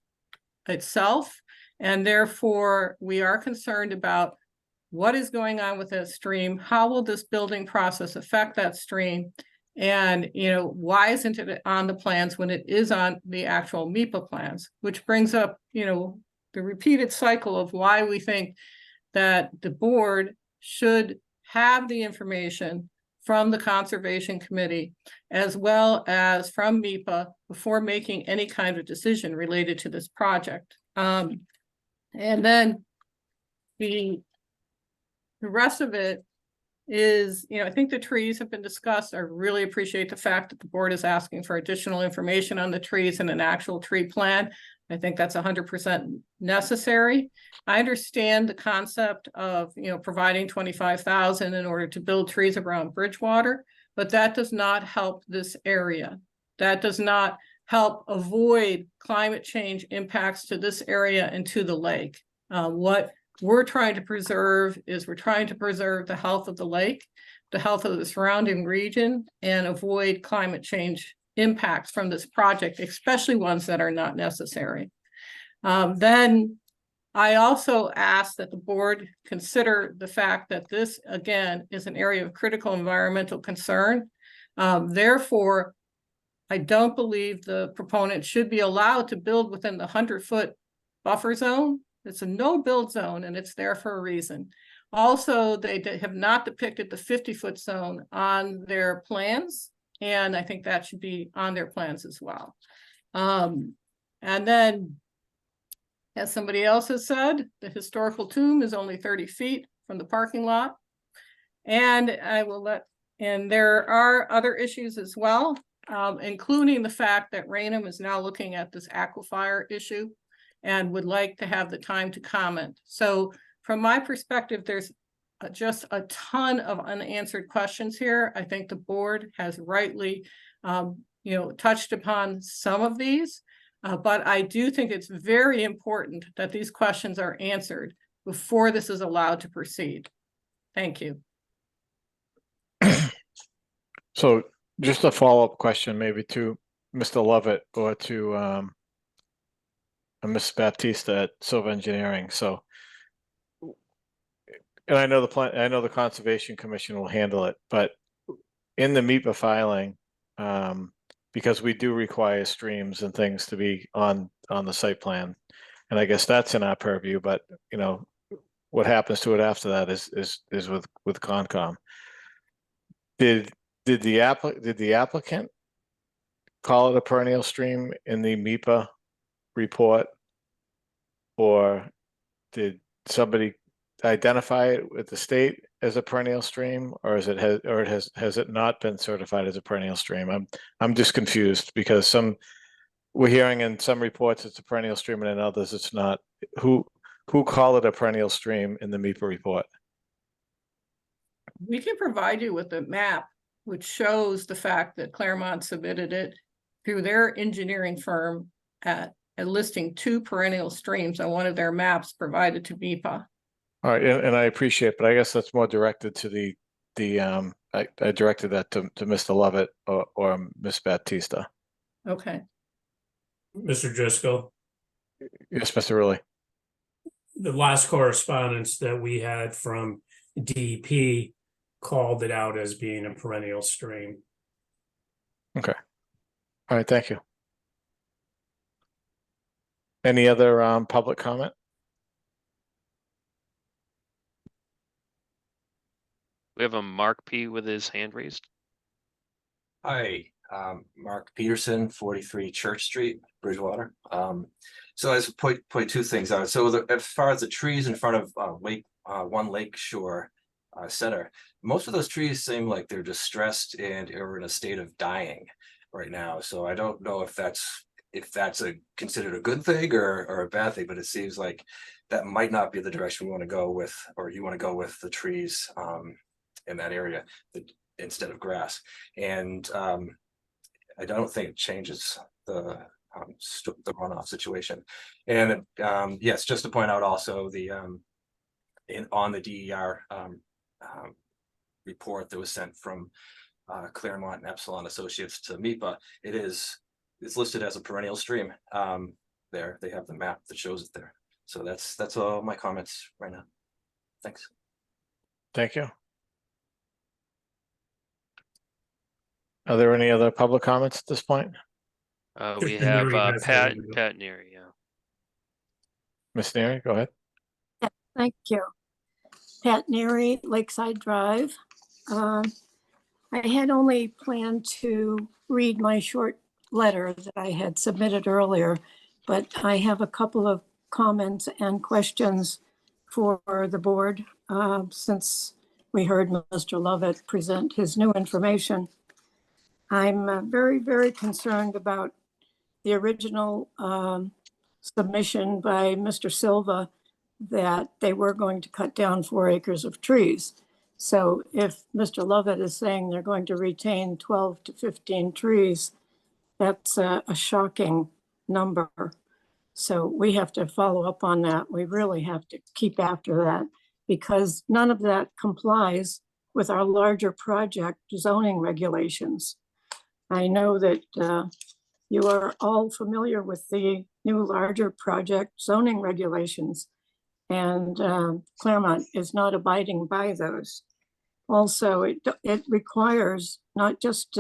itself. And therefore, we are concerned about what is going on with that stream. How will this building process affect that stream? And, you know, why isn't it on the plans when it is on the actual MIPA plans? Which brings up, you know, the repeated cycle of why we think that the board should have the information from the Conservation Committee, as well as from MIPA, before making any kind of decision related to this project. And then the rest of it is, you know, I think the trees have been discussed. I really appreciate the fact that the board is asking for additional information on the trees and an actual tree plan. I think that's 100% necessary. I understand the concept of, you know, providing 25,000 in order to build trees around Bridgewater, but that does not help this area. That does not help avoid climate change impacts to this area and to the lake. What we're trying to preserve is we're trying to preserve the health of the lake, the health of the surrounding region, and avoid climate change impacts from this project, especially ones that are not necessary. Then I also ask that the board consider the fact that this, again, is an area of critical environmental concern. Therefore, I don't believe the proponent should be allowed to build within the 100-foot buffer zone. It's a no-build zone, and it's there for a reason. Also, they have not depicted the 50-foot zone on their plans, and I think that should be on their plans as well. And then, as somebody else has said, the historical tomb is only 30 feet from the parking lot. And and there are other issues as well, including the fact that Raynham is now looking at this aquifer issue and would like to have the time to comment. So from my perspective, there's just a ton of unanswered questions here. I think the board has rightly, you know, touched upon some of these, but I do think it's very important that these questions are answered before this is allowed to proceed. Thank you. So just a follow-up question maybe to Mr. Lovett or to Ms. Baptista at Silva Engineering. So, and I know the Conservation Commission will handle it, but in the MIPA filing, because we do require streams and things to be on the site plan, and I guess that's in our purview, but you know, what happens to it after that is with Concom. Did the applicant call it a perennial stream in the MIPA report, or did somebody identify it with the state as a perennial stream, or has it not been certified as a perennial stream? I'm just confused because we're hearing in some reports it's a perennial stream and in others it's not. Who called it a perennial stream in the MIPA report? We can provide you with a map which shows the fact that Claremont submitted it through their engineering firm at listing 2 perennial streams on one of their maps provided to MIPA. All right, and I appreciate, but I guess that's more directed to I directed that to Mr. Lovett or Ms. Baptista. Okay. Mr. Driscoll, Yes, Mr. Rulli. the last correspondence that we had from DEP called it out as being a perennial stream. Okay. All right, thank you. Any other public comment? We have a Mark P with his hand raised. Hi, Mark Peterson, 43 Church Street, Bridgewater. So I just point 2 things out. So as far as the trees in front of One Lake Shore Center, most of those trees seem like they're distressed and are in a state of dying right now. So I don't know if that's if that's considered a good thing or a bad thing, but it seems like that might not be the direction we want to go with, or you want to go with the trees in that area instead of grass. And I don't think it changes the runoff situation. And yes, just to point out also the on the DER report that was sent from Claremont and Epsilon Associates to MIPA, it's listed as a perennial stream. There they have the map that shows it there. So that's all my comments right now. Thanks. Thank you. Are there any other public comments at this point? We Mr. have Neary has Pat one. Neary, yeah. Ms. Neary, go ahead. Thank you. Pat Neary, Lakeside Drive. I had only planned to read my short letter that I had submitted earlier, but I have a couple of comments and questions for the board since we heard Mr. Lovett present his new information. I'm very, very concerned about the original submission by Mr. Silva that they were going to cut down 4 acres of trees. So if Mr. Lovett is saying they're going to retain 12 to 15 trees, that's a shocking number. So we have to follow up on that. We really have to keep after that because none of that complies with our larger project zoning regulations. I know that you are all familiar with the new larger project zoning regulations, and Claremont is not abiding by those. Also, it requires, not just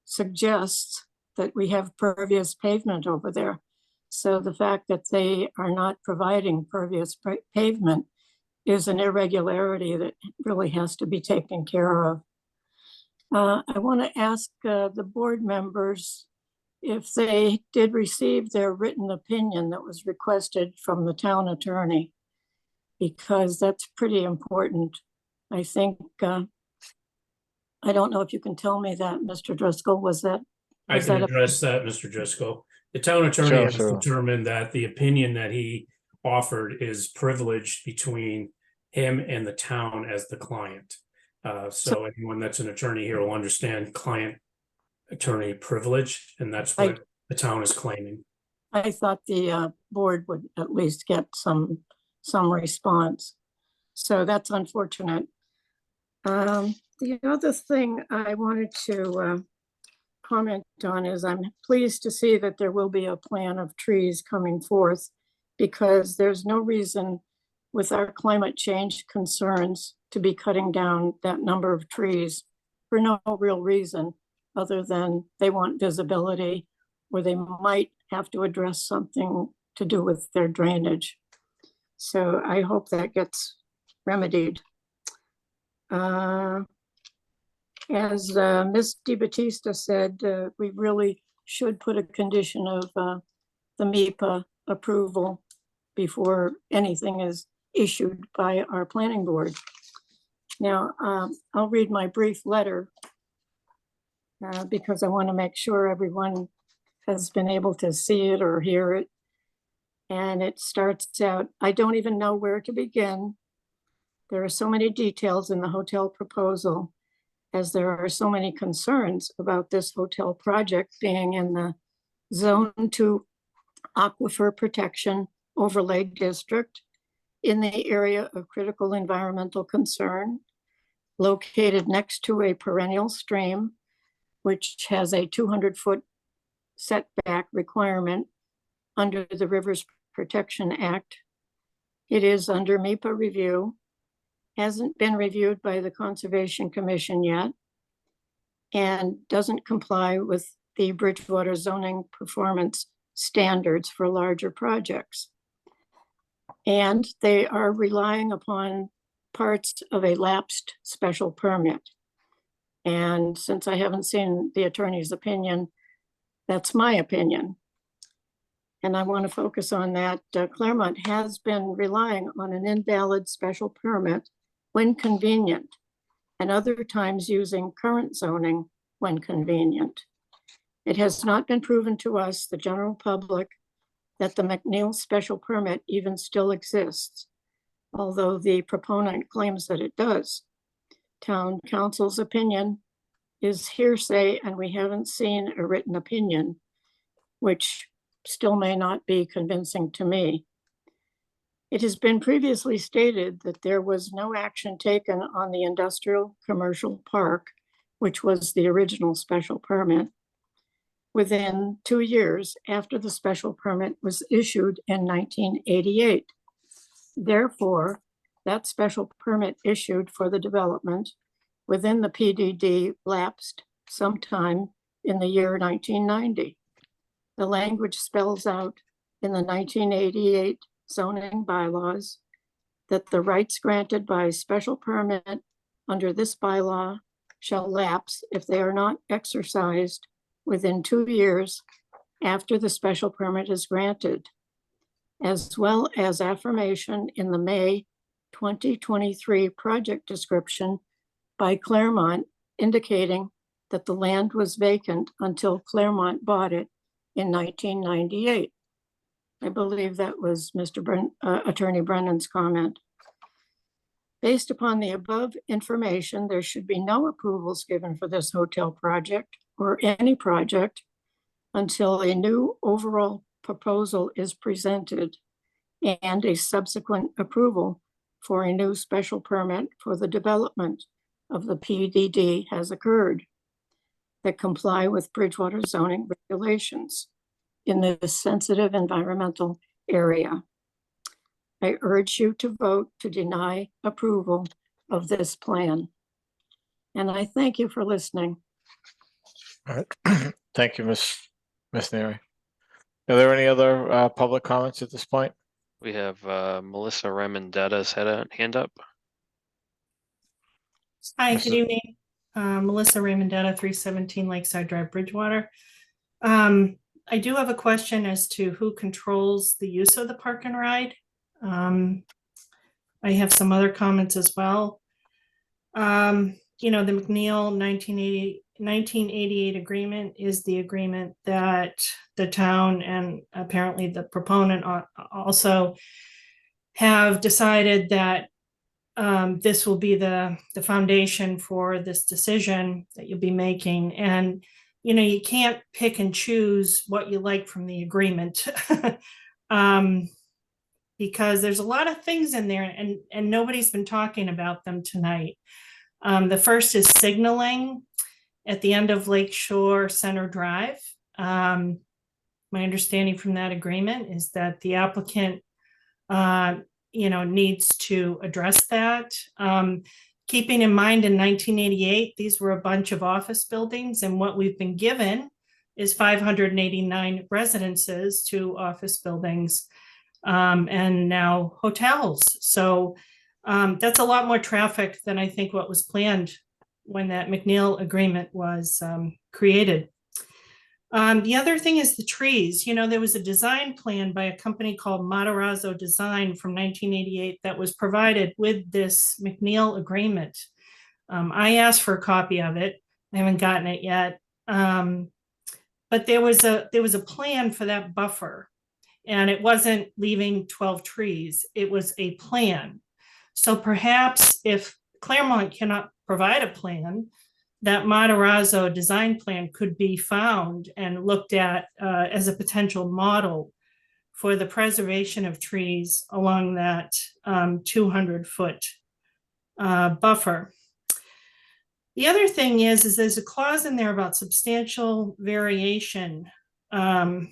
suggests that we have pervious pavement over there. So the fact that they are not providing pervious pavement is an irregularity that really has to be taken care of. I want to ask the board members if they did receive their written opinion that was requested from the town attorney, because that's pretty important. I think, I don't know if you can tell me that, Mr. Driscoll, was that? I can address that, Mr. Driscoll. The town attorney has determined that the opinion that he offered is privileged between him and the town as the client. So anyone that's an attorney here will understand client-attorney privilege, and that's what the town is claiming. I thought the board would at least get some response. So that's unfortunate. The other thing I wanted to comment on is I'm pleased to see that there will be a plan of trees coming forth, because there's no reason with our climate change concerns to be cutting down that number of trees for no real reason other than they want visibility, or they might have to address something to do with their drainage. So I hope that gets remedied. As Ms. DiBattista said, we really should put a condition of the MIPA approval before anything is issued by our planning board. Now, I'll read my brief letter because I want to make sure everyone has been able to see it or hear it. And it starts out, I don't even know where to begin. There are so many details in the hotel proposal, as there are so many concerns about this hotel project being in the Zone 2 Aquifer Protection Overlay District in the area of critical environmental concern, located next to a perennial stream, which has a 200-foot setback requirement under the Rivers Protection Act. It is under MIPA review, hasn't been reviewed by the Conservation Commission yet, and doesn't comply with the Bridgewater zoning performance standards for larger projects. And they are relying upon parts of a lapsed special permit. And since I haven't seen the attorney's opinion, that's my opinion. And I want to focus on that. Claremont has been relying on an invalid special permit when convenient, and other times using current zoning when convenient. It has not been proven to us, the general public, that the McNeil special permit even still exists, although the proponent claims that it does. Town council's opinion is hearsay, and we haven't seen a written opinion, which still may not be convincing to me. It has been previously stated that there was no action taken on the industrial commercial park, which was the original special permit, within 2 years after the special permit was issued in 1988. Therefore, that special permit issued for the development within the PDD lapsed sometime in the year 1990. The language spells out in the 1988 zoning bylaws that the rights granted by special permit under this bylaw shall lapse if they are not exercised within 2 years after the special permit is granted, as well as affirmation in the May 2023 project description by Claremont indicating that the land was vacant until Claremont bought it in 1998. I believe that was Attorney Brennan's comment. Based upon the above information, there should be no approvals given for this hotel project or any project until a new overall proposal is presented and a subsequent approval for a new special permit for the development of the PDD has occurred that comply with Bridgewater zoning regulations in this sensitive environmental area. I urge you to vote to deny approval of this plan. And I thank you for listening. All right. Thank you, Ms. Neary. Are there any other public comments at this point? We have Melissa Ramondetta's had a hand up. Hi, good evening. Melissa Raymondetta, 317 Lakeside Drive, Bridgewater. I do have a question as to who controls the use of the park and ride. I have some other comments as well. You know, the McNeil 1988 agreement is the agreement that the town and apparently the proponent also have decided that this will be the foundation for this decision that you'll be making. And, you know, you can't pick and choose what you like from the agreement because there's a lot of things in there and nobody's been talking about them tonight. The first is signaling at the end of Lakeshore Center Drive. My understanding from that agreement is that the applicant needs to address that. Keeping in mind in 1988, these were a bunch of office buildings, and what we've been given is 589 residences to office buildings and now hotels. So that's a lot more traffic than I think what was planned when that McNeil agreement was created. The other thing is the trees. You know, there was a design plan by a company called Matarazzo Design from 1988 that was provided with this McNeil agreement. I asked for a copy of it. I haven't gotten it yet. But there was a plan for that buffer, and it wasn't leaving 12 trees. It was a plan. So perhaps if Claremont cannot provide a plan, that Matarazzo design plan could be found and looked at as a potential model for the preservation of trees along that 200-foot buffer. The other thing is there's a clause in there about substantial variation from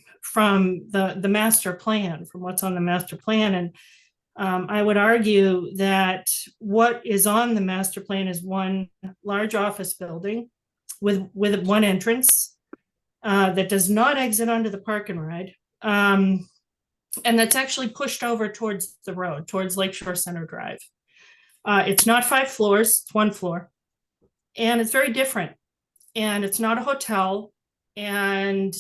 the master plan, from what's on the master plan. And I would argue that what is on the master plan is one large office building with one entrance that does not exit onto the park and ride. And that's actually pushed over towards the road, towards Lakeshore Center Drive. It's not 5 floors, it's 1 floor. And it's very different. And it's not a hotel. And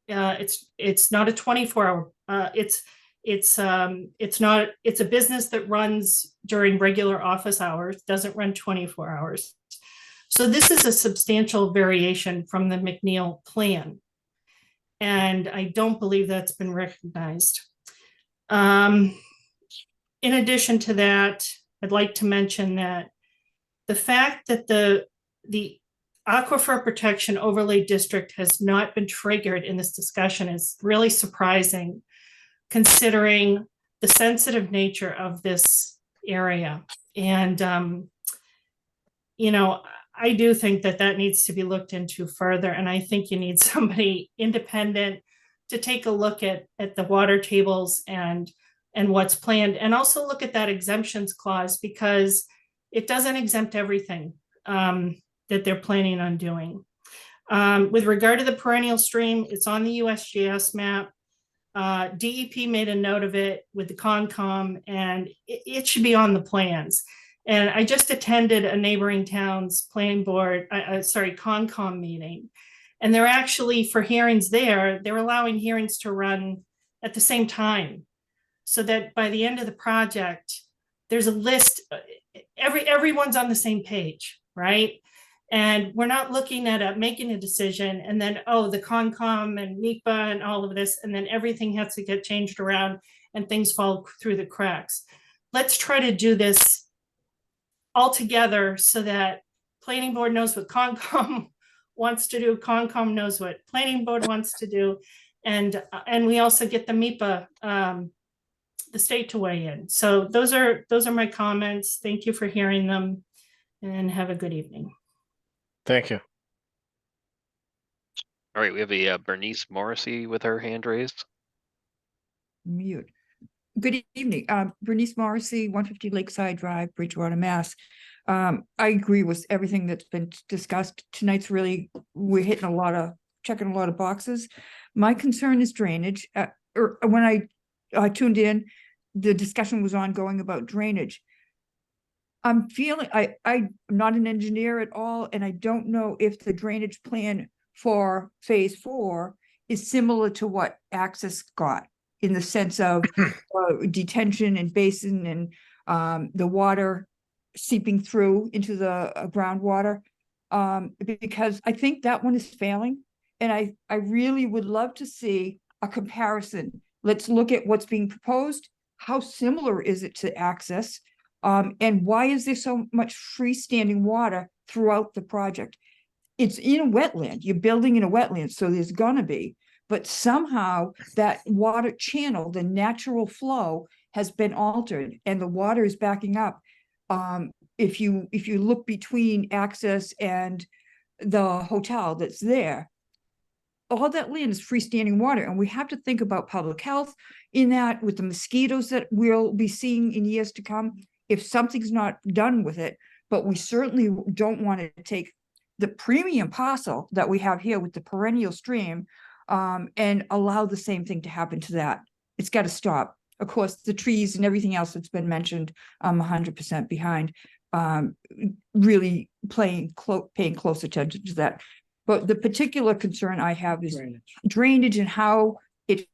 it's not a 24-hour, it's a business that runs during regular office hours, doesn't run 24 hours. So this is a substantial variation from the McNeil plan. And I don't believe that's been recognized. In addition to that, I'd like to mention that the fact that the Aquifer Protection Overlay District has not been triggered in this discussion is really surprising, considering the sensitive nature of this area. And, you know, I do think that that needs to be looked into further. And I think you need somebody independent to take a look at the water tables and what's planned, and also look at that exemptions clause, because it doesn't exempt everything that they're planning on doing. With regard to the perennial stream, it's on the USGS map. DEP made a note of it with the Concom, and it should be on the plans. And I just attended a neighboring town's planning board, Concom meeting. And they're actually, for hearings there, they're allowing hearings to run at the same time, so that by the end of the project, there's a list, everyone's on the same page, right? And we're not looking at making a decision and then, oh, the Concom and NEPA and all of this, and then everything has to get changed around and things fall through the cracks. Let's try to do this all together so that planning board knows what Concom wants to do, Concom knows what planning board wants to do, and we also get the MEPA, the state, to weigh in. So those are my comments. Thank you for hearing them, and have a good evening. Thank you. All right, we have a Bernice Morrissey with her hand raised. Mute. Good evening. Bernice Morrissey, 150 Lakeside Drive, Bridgewater, Mass. I agree with everything that's been discussed. Tonight's really, we're checking a lot of boxes. My concern is drainage. When I tuned in, the discussion was ongoing about drainage. I'm feeling, I'm not an engineer at all, and I don't know if the drainage plan for phase 4 is similar to what Access got, in the sense of detention and basin and the water seeping through into the groundwater, because I think that one is failing. And I really would love to see a comparison. Let's look at what's being proposed. How similar is it to Access? And why is there so much freestanding water throughout the project? It's in a wetland. You're building in a wetland, so there's gonna be. But somehow that water channel, the natural flow, has been altered, and the water is backing up. If you look between Access and the hotel that's there, all that land is freestanding water, and we have to think about public health in that, with the mosquitoes that we'll be seeing in years to come, if something's not done with it. But we certainly don't want to take the premium parcel that we have here with the perennial stream and allow the same thing to happen to that. It's got to stop. Of course, the trees and everything else that's been mentioned, I'm 100% behind, really paying close attention to that. But the particular concern I have is drainage and how the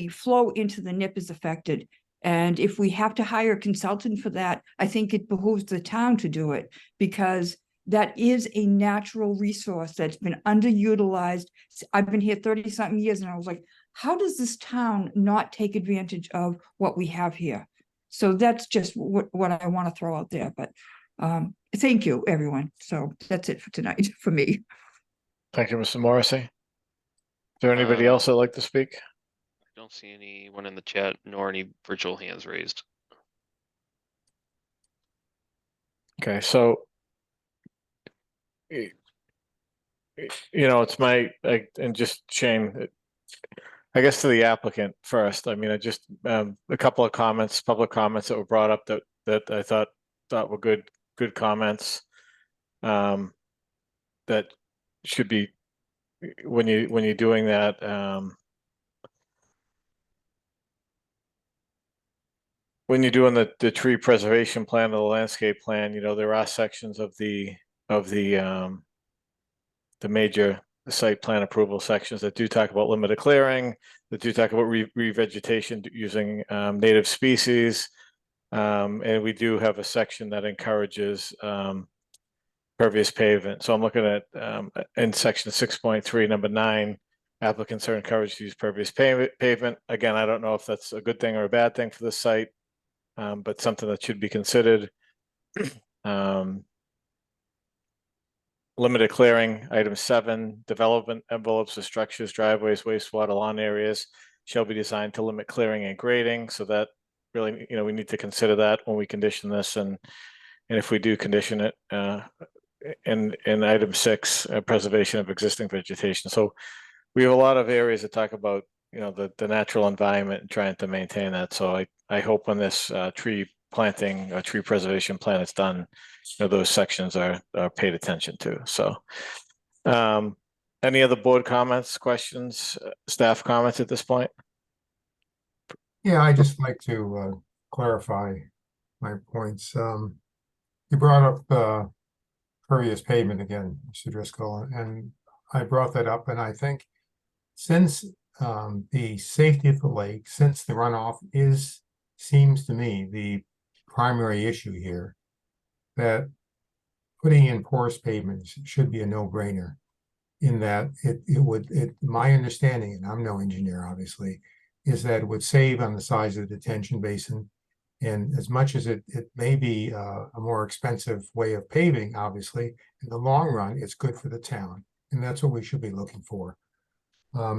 flow into the NIP is affected. And if we have to hire a consultant for that, I think it behooves the town to do it, because that is a natural resource that's been underutilized. I've been here 30-something years, and I was like, how does this town not take advantage of what we have here? So that's just what I want to throw out there. But thank you, everyone. So that's it for tonight for me. Thank you, Mr. Morrissey. Is there anybody else that'd like to speak? I don't see anyone in the chat, nor any virtual hands raised. Okay, so you know, it's and just Shane, I guess, to the applicant first. I mean, I just a couple of comments, public comments that were brought up that I thought were good comments. That should be, when you're doing that, when you're doing the tree preservation plan or the landscape plan, you know, there are sections of the major site plan approval sections that do talk about limited clearing, that do talk about revegetation using native species. And we do have a section that encourages pervious pavement. So I'm looking at in section 6.3, number 9, applicants are encouraged to use pervious pavement. Again, I don't know if that's a good thing or a bad thing for the site, but something that should be considered. Limited clearing, item 7, development envelopes of structures, driveways, wastewater, lawn areas shall be designed to limit clearing and grading. So that really, we need to consider that when we condition this, and if we do condition it, in item 6, preservation of existing vegetation. So we have a lot of areas that talk about, the natural environment and trying to maintain that. So I hope when this tree planting, tree preservation plan is done, those sections are paid attention to. So any other board comments, questions, staff comments at this point? Yeah, I just like to clarify my points. You brought up pervious pavement again, Mr. Driscoll, and I brought that up, and I think since the safety of the lake, since the runoff seems to me the primary issue here, that putting in porous pavements should be a no-brainer, in that my understanding, and I'm no engineer obviously, is that it would save on the size of the detention basin. And as much as it may be a more expensive way of paving, obviously, in the long run, it's good for the town. And that's what we should be looking for.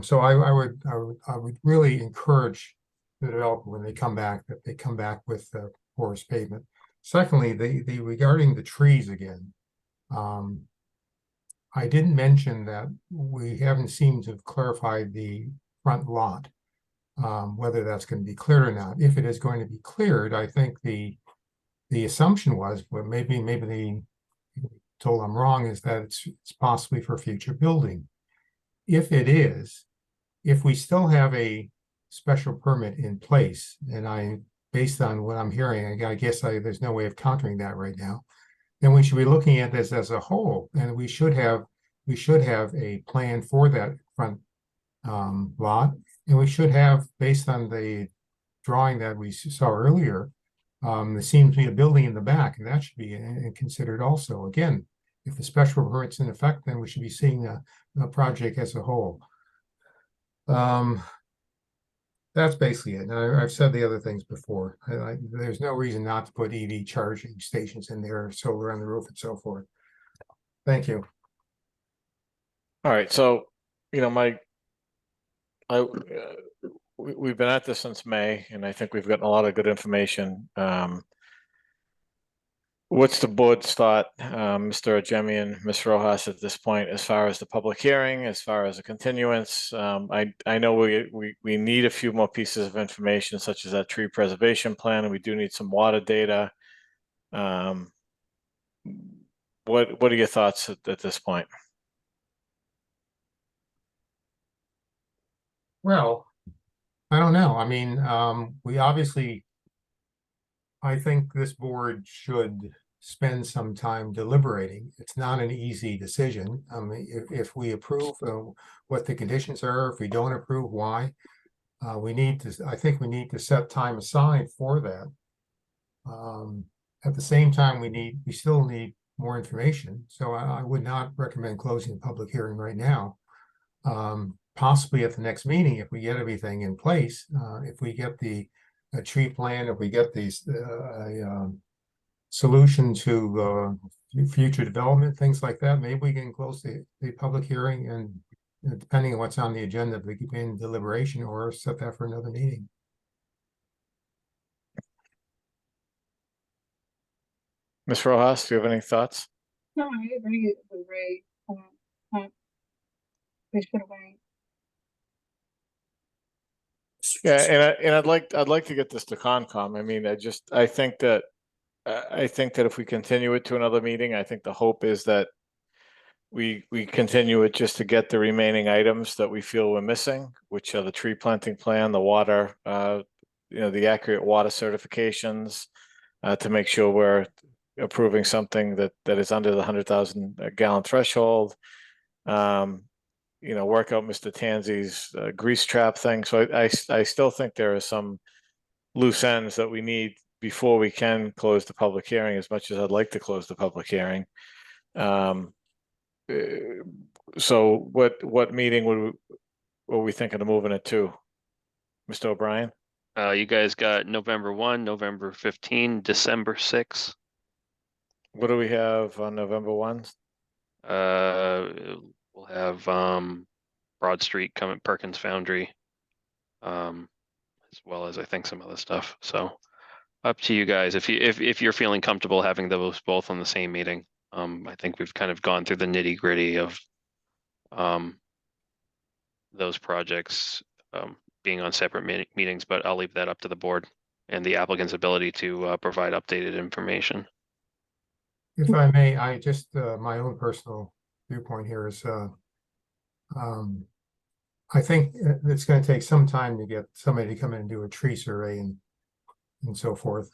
So I would really encourage the developer, when they come back, that they come back with porous pavement. Secondly, the regarding the trees again, I didn't mention that we haven't seemed to have clarified the front lot, whether that's going to be cleared or not. If it is going to be cleared, I think the assumption was, but maybe they told I'm wrong, is that it's possibly for future building. If it is, if we still have a special permit in place, and based on what I'm hearing, I guess there's no way of countering that right now, then we should be looking at this as a whole, and we should have a plan for that front lot, and we should have, based on the drawing that we saw earlier, there seems to be a building in the back, and that should be considered also. Again, if the special permit's in effect, then we should be seeing a project as a whole. That's basically it. Now, I've said the other things before. There's no reason not to put EV charging stations in there, solar on the roof and so forth. Thank you. All right. So, we've been at this since May, and I think we've gotten a lot of good information. What's the board's thought, Mr. Ajemian, Ms. Rojas, at this point, as far as the public hearing, as far as a continuance? I know we need a few more pieces of information, such as that tree preservation plan, and we do need some water data. What are your thoughts at this point? Well, I don't know. I mean, we obviously, I think this board should spend some time deliberating. It's not an easy decision. If we approve what the conditions are, if we don't approve, why? I think we need to set time aside for that. At the same time, we still need more information. So I would not recommend closing the public hearing right now. Possibly at the next meeting, if we get everything in place, if we get a tree plan, if we get these solution to future development, things like that, maybe we can close the public hearing, and depending on what's on the agenda, we can begin deliberation or set that for another meeting. Ms. Rojas, do you have any thoughts? No, I agree with Ray. We should wait. Yeah, and I'd like to get this to Concom. I mean, I think that if we continue it to another meeting, I think the hope is that we continue it just to get the remaining items that we feel we're missing, which are the tree planting plan, the water, the accurate water certifications, to make sure we're approving something that is under the 100,000 gallon threshold. Work out Mr. Tanzi's grease trap thing. So I still think there are some loose ends that we need before we can close the public hearing, as much as I'd like to close the public hearing. So what meeting were we thinking of moving it to? Mr. O'Brien? You guys got November 1, November 15, December 6. What do we have on November 1? We'll have Broad Street coming, Perkins Foundry, as well as I think some other stuff. So up to you guys. If you're feeling comfortable having those both on the same meeting. I think we've kind of gone through the nitty-gritty of those projects being on separate meetings, but I'll leave that up to the board and the applicant's ability to provide updated information. If I may, I just, my own personal viewpoint here is, I think it's going to take some time to get somebody to come in and do a tree survey and so forth.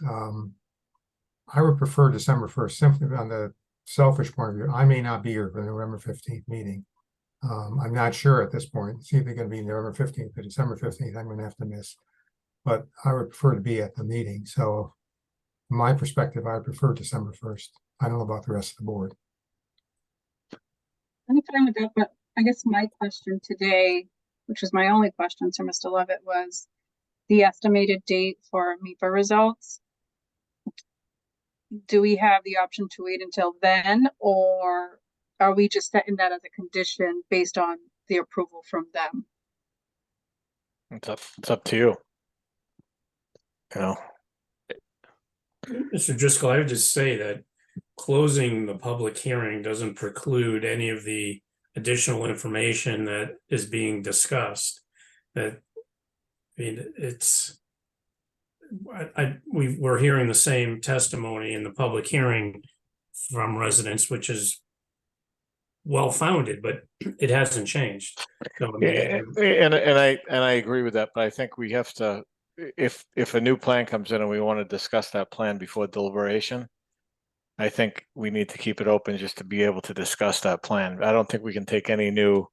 I would prefer December 1st, simply on the selfish point of view. I may not be here for the November 15th meeting. I'm not sure at this point. It's either going to be November 15th or December 15th. I'm going to have to miss, but I would prefer to be at the meeting. So from my perspective, I prefer December 1st. I don't know about the rest of the board. I'm fine with that, but I guess my question today, which was my only question to Mr. Levitt, was the estimated date for MIPA results. Do we have the option to wait until then, or are we just setting that as a condition based on the approval from them? It's up to you. You know. Mr. Driscoll, I would just say that closing the public hearing doesn't preclude any of the additional information that is being discussed. That, I mean, it's, we're hearing the same testimony in the public hearing from residents, which is well-founded, but it hasn't changed. So, I mean, and I agree with that, but I think we have to, if a new plan comes in and we want to discuss that plan before deliberation, I think we need to keep it open just to be able to discuss that plan. I don't think we can take any new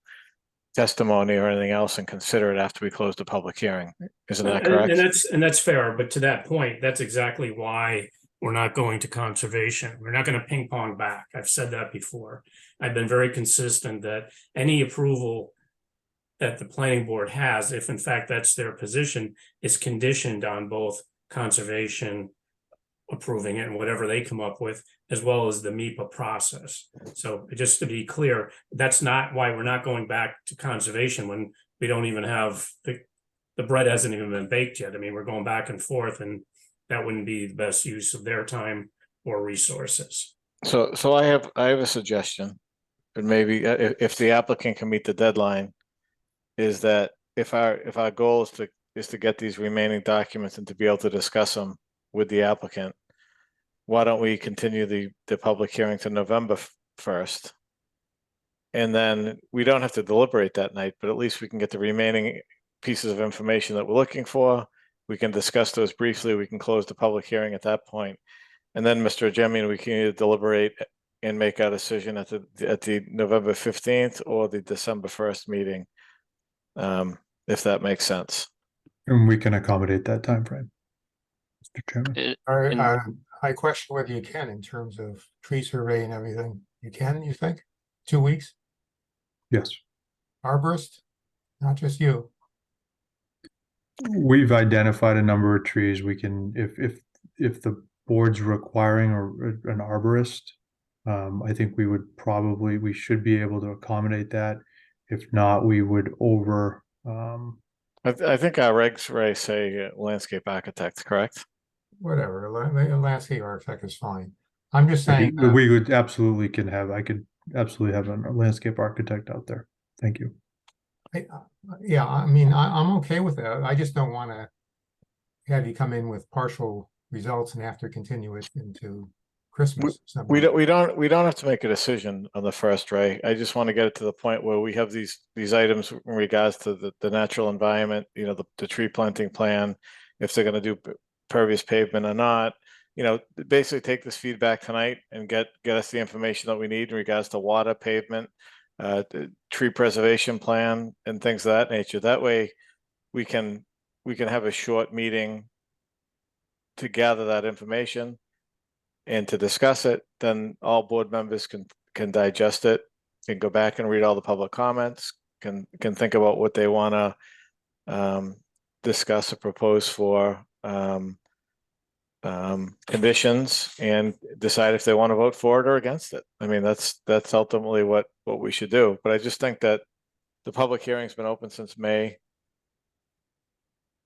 testimony or anything else and consider it after we close the public hearing. Isn't that correct? And that's fair, but to that point, that's exactly why we're not going to conservation. We're not going to ping pong back. I've said that before. I've been very consistent that any approval that the planning board has, if in fact that's their position, is conditioned on both conservation approving it and whatever they come up with, as well as the MIPA process. So just to be clear, that's not why we're not going back to conservation when we don't even have, the bread hasn't even been baked yet. I mean, we're going back and forth, and that wouldn't be the best use of their time or resources. So I have a suggestion, but maybe if the applicant can meet the deadline, is that if our goal is to get these remaining documents and to be able to discuss them with the applicant, why don't we continue the public hearing to November 1st? And then we don't have to deliberate that night, but at least we can get the remaining pieces of information that we're looking for. We can discuss those briefly. We can close the public hearing at that point. And then, Mr. Jemian, we can either deliberate and make our decision at the November 15th or the December 1st meeting, if that makes sense. And we can accommodate that time frame, Mr. Chairman. I question whether you can in terms of tree survey and everything. You can, you think? 2 weeks? Yes. Arborist, not just you. We've identified a number of trees. We can, if the board's requiring an arborist, I think we should be able to accommodate that. If not, we would I think our regs say landscape architect, correct? Whatever, a landscape architect is fine. I'm just saying. We would absolutely I could absolutely have a landscape architect out there. Thank you. Yeah, I mean, I'm okay with that. I just don't want to have you come in with partial results and have to continue it into Christmas. We don't have to make a decision on the first, Ray. I just want to get it to the point where we have these items in regards to the natural environment, you know, the tree planting plan, if they're going to do pervious pavement or not, you know, basically take this feedback tonight and get us the information that we need in regards to water, pavement, the tree preservation plan and things of that nature. That way we can have a short meeting to gather that information and to discuss it. Then all board members can can digest it, can go back and read all the public comments, can think about what they want to discuss or propose for conditions and decide if they want to vote for it or against it. I mean, that's ultimately what we should do. But I just think that the public hearing's been open since May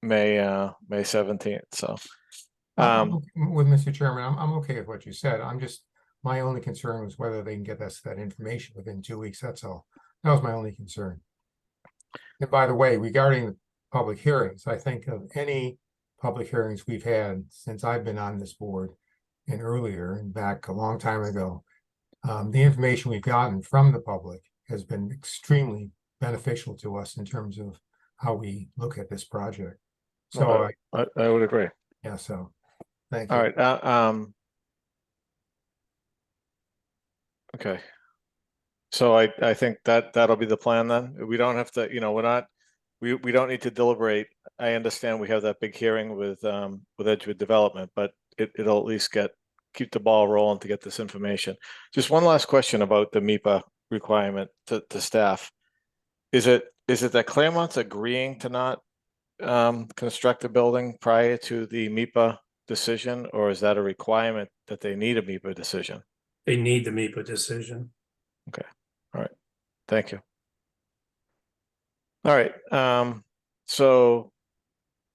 17th. So With Mr. Chairman, I'm okay with what you said. My only concern was whether they can get us that information within 2 weeks. That's all. That was my only concern. And by the way, regarding the public hearings, I think of any public hearings we've had since I've been on this board and earlier and back a long time ago, the information we've gotten from the public has been extremely beneficial to us in terms of how we look at this project. So I would agree. Yeah, so thank you. All right. Okay. So I think that'll be the plan then. We don't have to, we don't need to deliberate. I understand we have that big hearing with Edgewood Development, but it'll at least keep the ball rolling to get this information. Just one last question about the MIPA requirement to staff. Is it that Claremont's agreeing to not construct a building prior to the MIPA decision, or is that a requirement that they need a MIPA decision? They need the MIPA decision. Okay. All right. Thank you. All right. So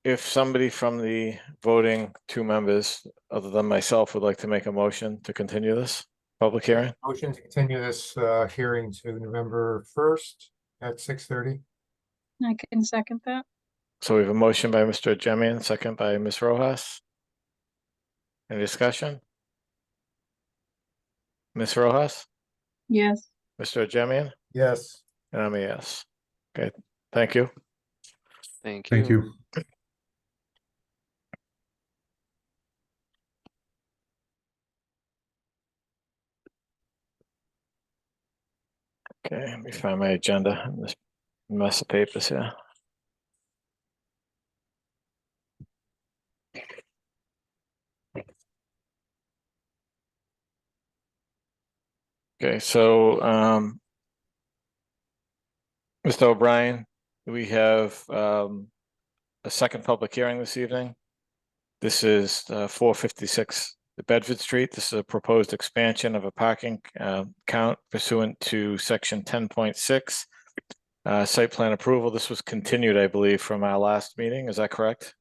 if somebody from the voting 2 members, other than myself, would like to make a motion to continue this public hearing? Motion to continue this hearing to November 1st at 6:30. I can second that. So we have a motion by Mr. Jemian, second by Ms. Rojas. Any discussion? Ms. Rojas? Yes. Mr. Jemian? Yes. And I'm a yes. Okay, thank you. Thank you. Thank you. Okay, let me find my agenda in this mess of papers here. Okay, so Mr. O'Brien, we have a second public hearing this evening. This is 456 Bedford Street. This is a proposed expansion of a parking count pursuant to section 10.6 site plan approval. This was continued, I believe, from our last meeting. Is that correct?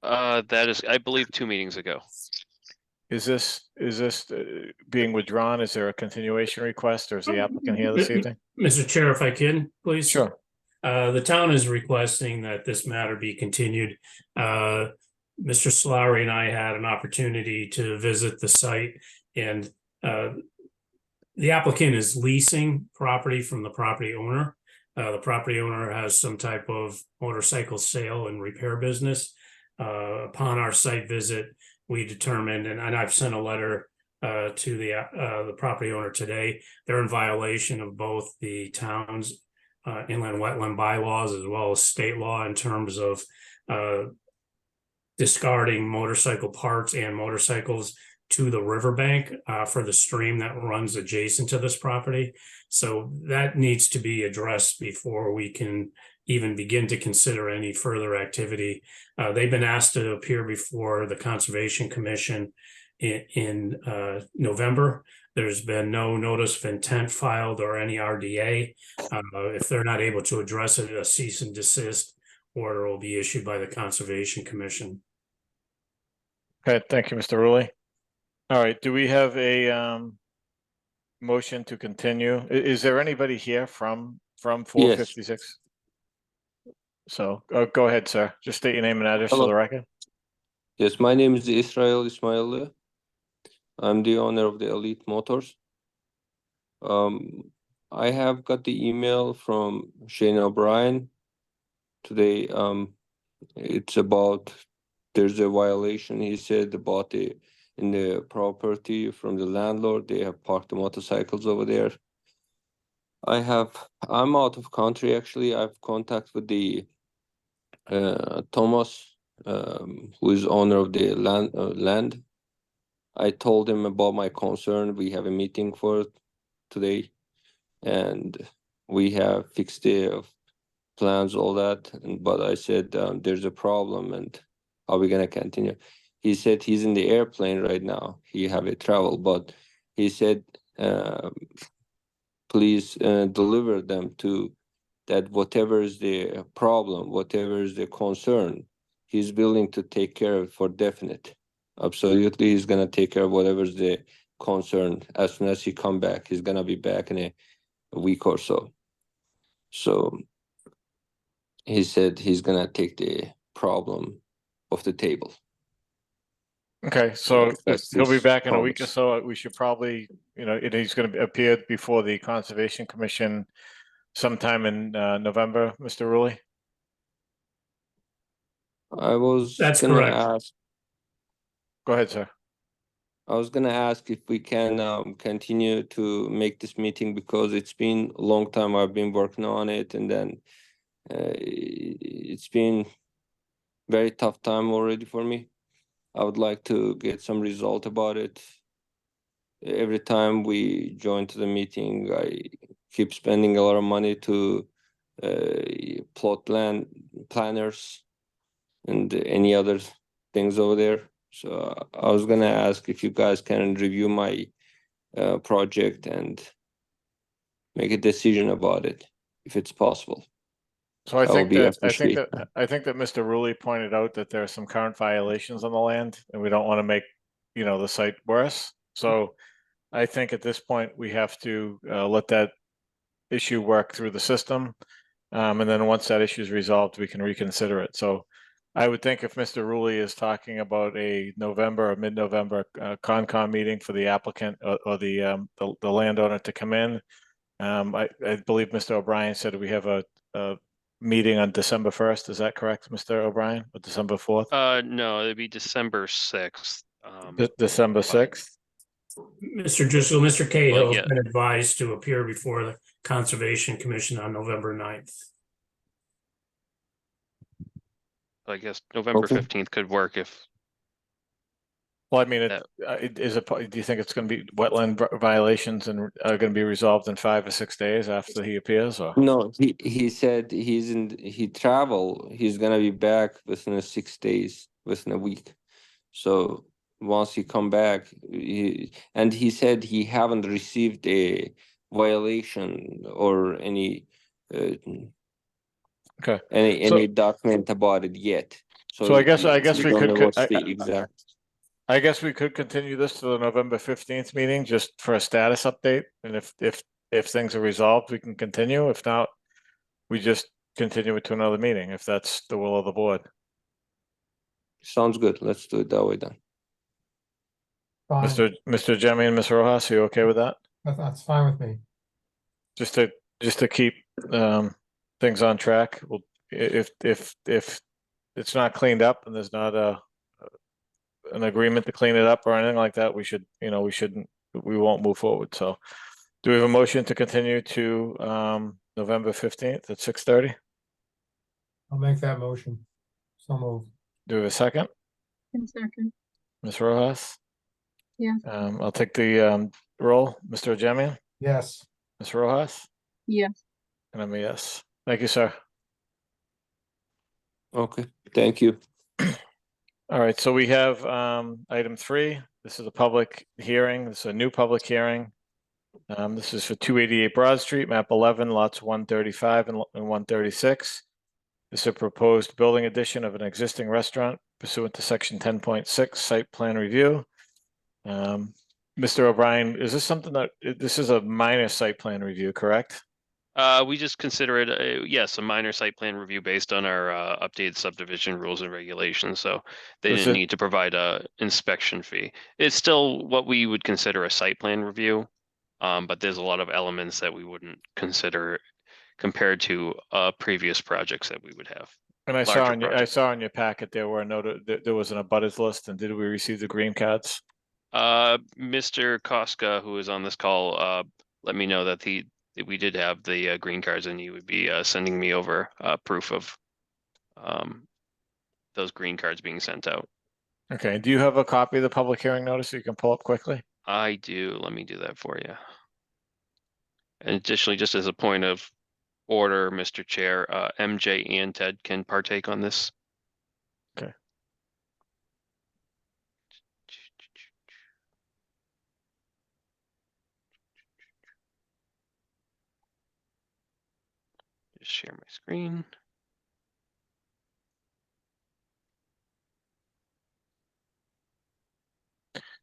That is, I believe, 2 meetings ago. Is this being withdrawn? Is there a continuation request, or is the applicant here this evening? Mr. Chair, if I can, please. Sure. The town is requesting that this matter be continued. Mr. Solari and I had an opportunity to visit the site, and the applicant is leasing property from the property owner. The property owner has some type of motorcycle sale and repair business. Upon our site visit, we determined, and I've sent a letter to the property owner today. They're in violation of both the town's inland wetland bylaws as well as state law in terms of discarding motorcycle parts and motorcycles to the riverbank for the stream that runs adjacent to this property. So that needs to be addressed before we can even begin to consider any further activity. They've been asked to appear before the Conservation Commission in November. There's been no notice of intent filed or any RDA. If they're not able to address it, a cease and desist order will be issued by the Conservation Commission. Okay, thank you, Mr. Rulli. All right, do we have a motion to continue? Is there anybody here from 456? Yes. So go ahead, sir. Just state your name and address for the record. Yes, my name is Israel Ismail. I'm the owner of the Elite Motors. I have got the email from Shane O'Brien today. It's about there's a violation, he said, about in the property from the landlord. They have parked the motorcycles over there. I'm out of country actually. I've contact with the Thomas, who is owner of the land. I told him about my concern. We have a meeting for today, and we have fixed the plans, all that. But I said there's a problem, and are we gonna continue? He said he's in the airplane right now. He have a travel, but he said please deliver them to that whatever is the problem, whatever is the concern, he's willing to take care of for definite. Absolutely, he's gonna take care of whatever's the concern. As soon as he come back, he's gonna be back in a week or so. So he said he's gonna take the problem off the table. Okay, so That's he'll be his back in a week or promise. so. We should probably, and he's going to appear before the Conservation Commission sometime in November, Mr. Rulli. I was That's gonna correct. ask. Go ahead, sir. I was gonna ask if we can continue to make this meeting because it's been a long time I've been working on it, and then it's been very tough time already for me. I would like to get some result about it. Every time we join to the meeting, I keep spending a lot of money to plot land planners and any other things over there. So I was gonna ask if you guys can review my project and make a decision about it, if it's possible. So I That would think be that appreciated. Mr. Rulli pointed out that there are some current violations on the land, and we don't want to make, the site worse. So I think at this point we have to let that issue work through the system, and then once that issue is resolved, we can reconsider it. So I would think if Mr. Rulli is talking about a November or mid-November Concom meeting for the applicant or the landowner to come in, I believe Mr. O'Brien said we have a meeting on December 1st. Is that correct, Mr. O'Brien, or December 4th? No, it'd be December 6th. December 6th? Mr. Driscoll, Mr. Cahill has yeah. been advised to appear before the Conservation Commission on November 9th. I guess November Okay. 15th could work if, Well, I mean, do you think it's going to be wetland violations and are going to be resolved in 5 or 6 days after he appears, or? No, he said he travel. He's gonna be back within 6 days, within a week. So once he come back, he said he haven't received a violation or any Okay. any document about it yet. So I guess we we don't could know what's the exact. I guess we could continue this to the November 15th meeting just for a status update. And if things are resolved, we can continue. If not, we just continue it to another meeting, if that's the will of the board. Sounds good. Let's do it that way then. Fine, Mr. Jemmy and Ms. Rojas, are you okay with that? that's fine with me. Just to keep things on track. Well, if it's not cleaned up and there's not an agreement to clean it up or anything like that, we won't move forward. So do we have a motion to continue to November 15th at 6:30? I'll make that motion. So moved. Do we have a second? Second. Ms. Rojas? Yeah. I'll take the roll. Mr. Jemian? Yes. Ms. Rojas? Yes. And I'm a yes. Thank you, sir. Okay, thank you. All right, so we have item 3. This is a public hearing. This is a new public hearing. This is for 288 Broad Street, map 11, lots 135 and 136. This is a proposed building addition of an existing restaurant pursuant to section 10.6 site plan review. Mr. O'Brien, is this something this is a minor site plan review, correct? we just consider it, a minor site plan review based on our updated subdivision rules and regulations. So they Was didn't it- need to provide a inspection fee. It's still what we would consider a site plan review. But there's a lot of elements that we wouldn't consider compared to previous projects that we would have. And I Larger saw in your packet there were there was an abutters list, and did we receive the green cards? Mr. Koska, who is on this call, let me know that we did have the green cards, and he would be sending me over proof of those green cards being sent out. Okay, do you have a copy of the public hearing notice you can pull up quickly? I do. Let me do that for you. And additionally, just as a point of order, Mr. Chair, MJ and Ted can partake on this. Okay. Just share my screen.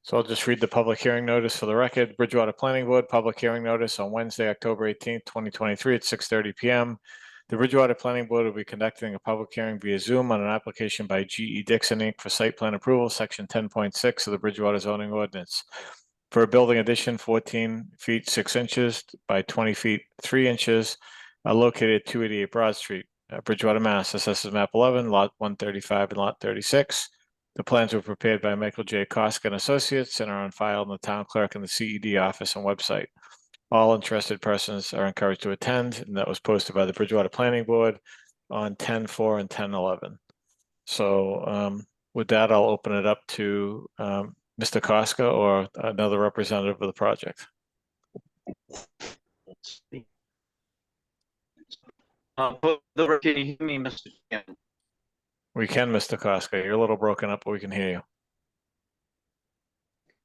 So I'll just read the public hearing notice for the record. Bridgewater Planning Board, public hearing notice on Wednesday, October 18th, 2023 at 6:30 PM. The Bridgewater Planning Board will be conducting a public hearing via Zoom on an application by GE Dixon Inc. for site plan approval, section 10.6 of the Bridgewater zoning ordinance. For a building addition, 14 feet 6 inches by 20 feet 3 inches, located at 288 Broad Street, Bridgewater, Mass. Assessors map 11, lot 135 and lot 36. The plans were prepared by Michael J. Koska and Associates and are on file in the town clerk and the CED office and website. All interested persons are encouraged to attend, and that was posted by the Bridgewater Planning Board on 10/4 and 10/11. So with that, I'll open it up to Mr. Koska or another representative of the project. Can you hear me, Mr. Chairman? We can, Mr. Koska. You're a little broken up, but we can hear you.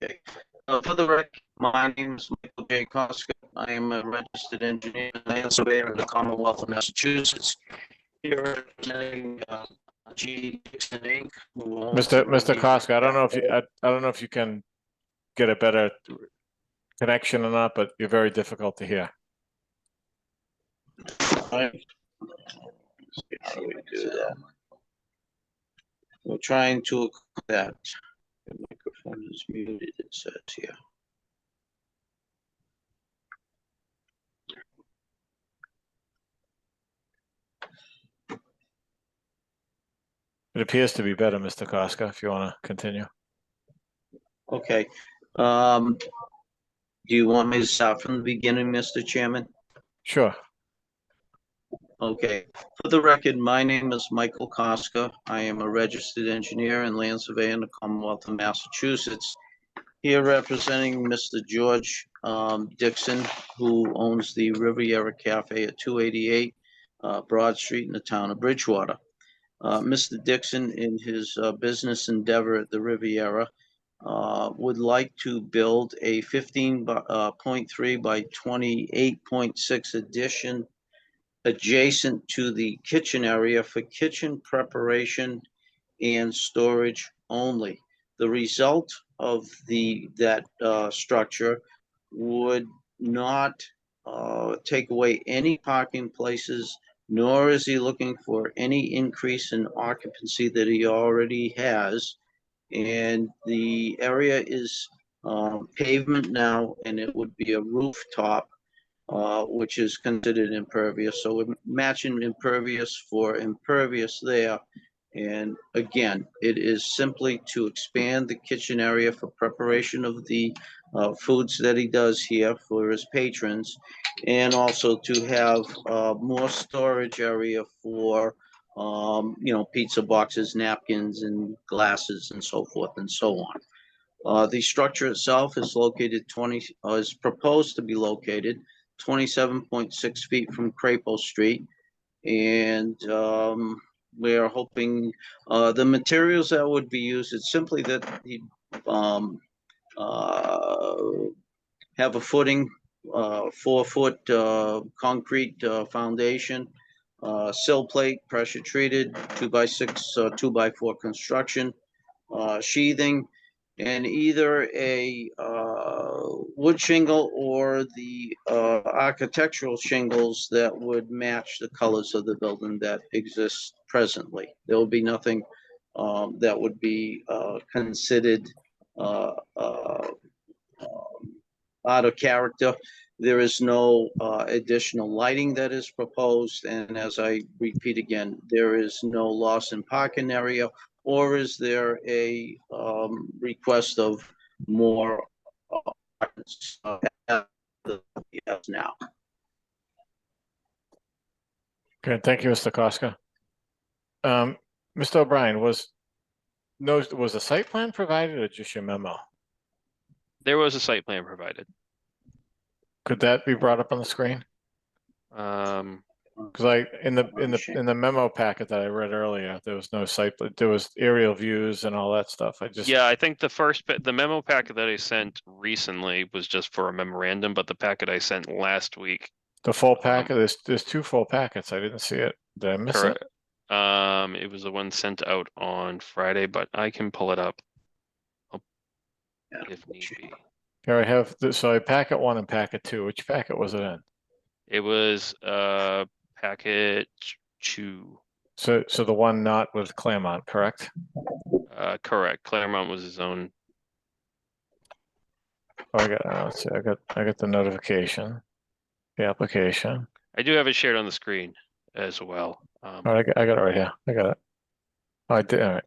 Okay. For the record, my name is Michael J. Koska. I am a registered engineer and land surveyor in the Commonwealth of Massachusetts. Here representing GE Dixon Inc. Mr. Koska, I don't know if you can get a better connection or not, but you're very difficult to hear. How do we do that? We're trying to that. The microphone is muted, it says here. It appears to be better, Mr. Koska, if you want to continue. Okay. Do you want me to start from the beginning, Mr. Chairman? Sure. Okay. For the record, my name is Michael Koska. I am a registered engineer and land surveyor in the Commonwealth of Massachusetts. Here representing Mr. George Dixon, who owns the Riviera Cafe at 288 Broad Street in the town of Bridgewater. Mr. Dixon, in his business endeavor at the Riviera, would like to build a 15.3 by 28.6 addition adjacent to the kitchen area for kitchen preparation and storage only. The result of that structure would not take away any parking places, nor is he looking for any increase in occupancy that he already has. And the area is pavement now, and it would be a rooftop, which is considered impervious. So we're matching impervious for impervious there. And again, it is simply to expand the kitchen area for preparation of the foods that he does here for his patrons, and also to have more storage area for pizza boxes, napkins, and glasses, and so forth and so on. The structure itself is located is proposed to be located 27.6 feet from Crapo Street, and we are hoping the materials that would be used, it's simply that he have a footing, 4-foot concrete foundation, sill plate, pressure treated, 2x6, 2x4 construction, sheathing, and either a wood shingle or the architectural shingles that would match the colors of the building that exists presently. There will be nothing that would be considered out of character. There is no additional lighting that is proposed, and as I repeat again, there is no loss in parking area, or is there a request of more now? Okay, thank you, Mr. Koska. Mr. O'Brien, was a site plan provided or just your memo? There was a site plan provided. Could that be brought up on the screen? Um, Because in the memo packet that I read earlier, there was no site, but there was aerial views and all that stuff. yeah, I think the memo packet that I sent recently was just for a memorandum, but the packet I sent last week. The full packet, there's two full packets. I didn't see it. Did I miss it? Correct. It was the one sent out on Friday, but I can pull it up. If need be. Here I have, so packet 1 and packet 2. Which packet was it in? It was packet 2. So the one not with Claremont, correct? Correct. Claremont was his own. Oh, let's see, I got the notification, the application. I do have it shared on the screen as well. All right, I got it right here. I got it. Oh, I did. All right.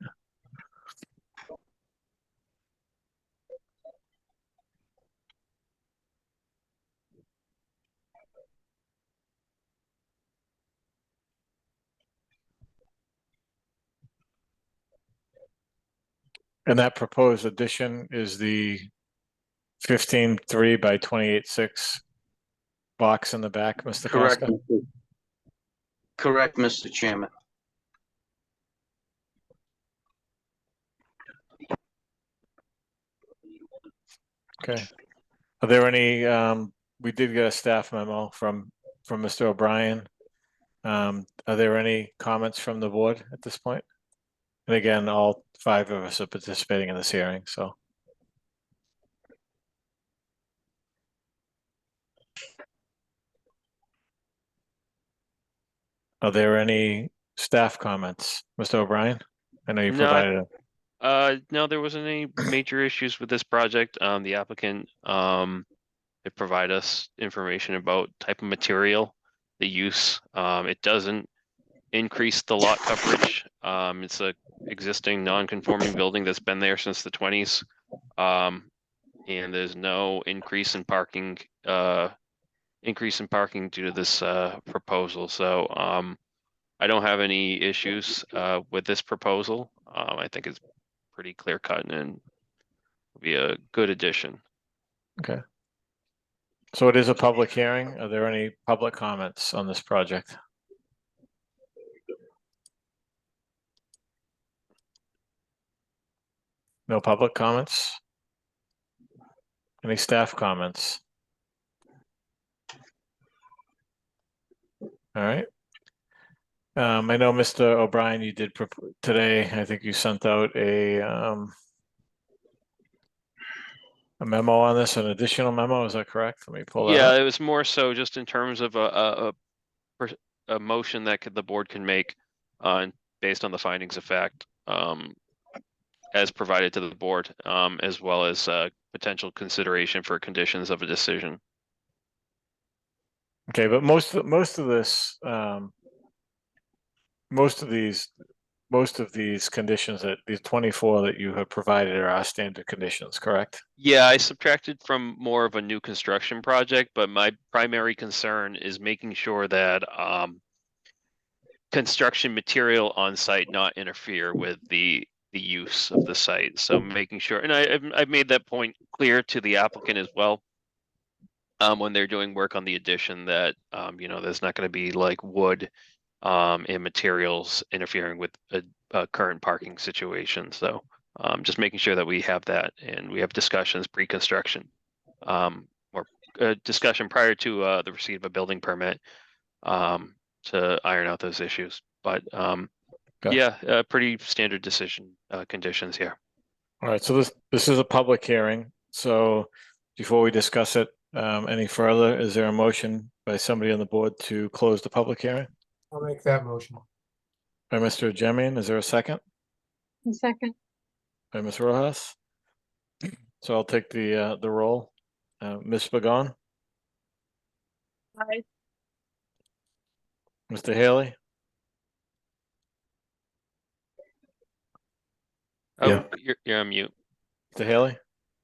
And that proposed addition is the 15.3 by 28.6 box in the back, Mr. Correct. Costa? Correct, Mr. Chairman. Okay. Are there any, we did get a staff memo from Mr. O'Brien. Are there any comments from the board at this point? And again, all 5 of us are participating in this hearing, so. Are there any staff comments, Mr. O'Brien? I know you provided it. No, there wasn't any major issues with this project. The applicant it provide us information about type of material, the use. It doesn't increase the lot coverage. It's a existing non-conforming building that's been there since the 20s. And there's no increase in parking due to this proposal. So I don't have any issues with this proposal. I think it's pretty clear cut and will be a good addition. Okay. So it is a public hearing. Are there any public comments on this project? No public comments? Any staff comments? All right. I know, Mr. O'Brien, you did today, I think you sent out a memo on this, an additional memo, is that correct? Let me pull that Yeah, up. it was more so just in terms of a motion that the board can make based on the findings of fact as provided to the board, as well as potential consideration for conditions of a decision. Okay, but most of this, most of these conditions, that these 24 that you have provided, are our standard conditions, correct? Yeah, I subtracted from more of a new construction project, but my primary concern is making sure that construction material on site not interfere with the use of the site. So making sure, and I've made that point clear to the applicant as well. When they're doing work on the addition, that you know, there's not going to be like wood and materials interfering with a current parking situation. So just making sure that we have that, and we have discussions pre-construction or discussion prior to the receipt of a building permit to iron out those issues. But yeah, pretty standard decision conditions here. All right, so this is a public hearing. So before we discuss it any further, is there a motion by somebody on the board to close the public hearing? I'll make that motion. By Mr. Jemian, is there a second? A second. By Ms. Rojas? So I'll take the roll. Ms. Pagan? Aye. Mr. Haley? Oh, Yeah. you're on mute. Mr. Haley?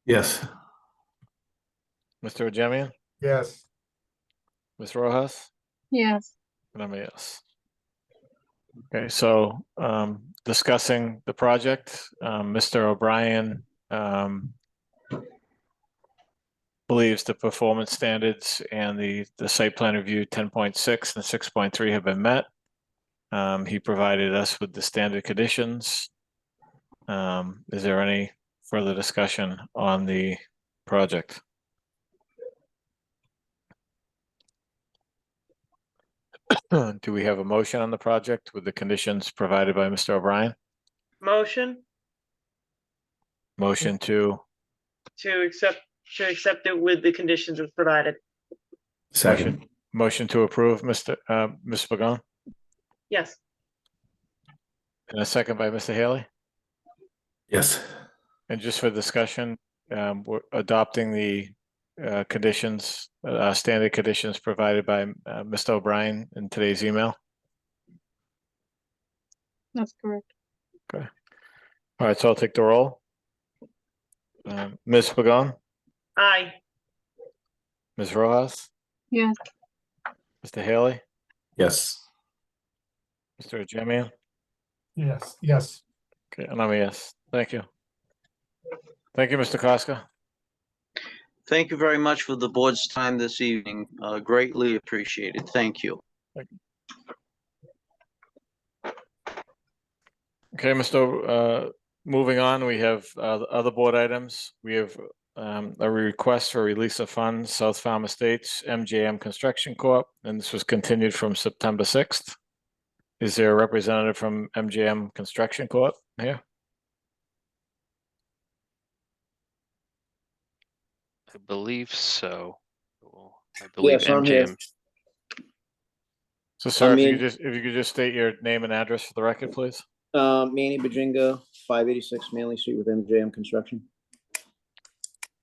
Yes. Mr. Jemian? Yes. Ms. Rojas? Yes. And I'm a yes. Okay, so discussing the project, Mr. O'Brien believes the performance standards and the site plan review 10.6 and 6.3 have been met. He provided us with the standard conditions. Is there any further discussion on the project? Do we have a motion on the project with the conditions provided by Mr. O'Brien? Motion Motion to to accept it with the conditions as provided. motion to approve, Ms. Pagon, Yes. and a second by Mr. Haley. Yes. And just for discussion, we're adopting the conditions, standard conditions provided by Mr. O'Brien in today's email. That's correct. Okay. All right, so I'll take the roll. Ms. Pagon, Aye. Ms. Rojas, Yes. Mr. Haley, Yes. Mr. Jemian. Yes. Okay, and I'm a yes. Thank you. Thank you, Mr. Koska. Thank you very much for the board's time this evening. Greatly appreciated. Thank you. Okay, moving on, we have other board items. We have a request for release of funds, South Farm Estates, MJM Construction Corp., and this was continued from September 6th. Is there a representative from MJM Construction Corp. here? I believe so. I believe Yes, I'm here. MJM. So, sir, I'm if you in. could just state your name and address for the record, please. Manny Bajinga, 586 Manley Street with MJM Construction.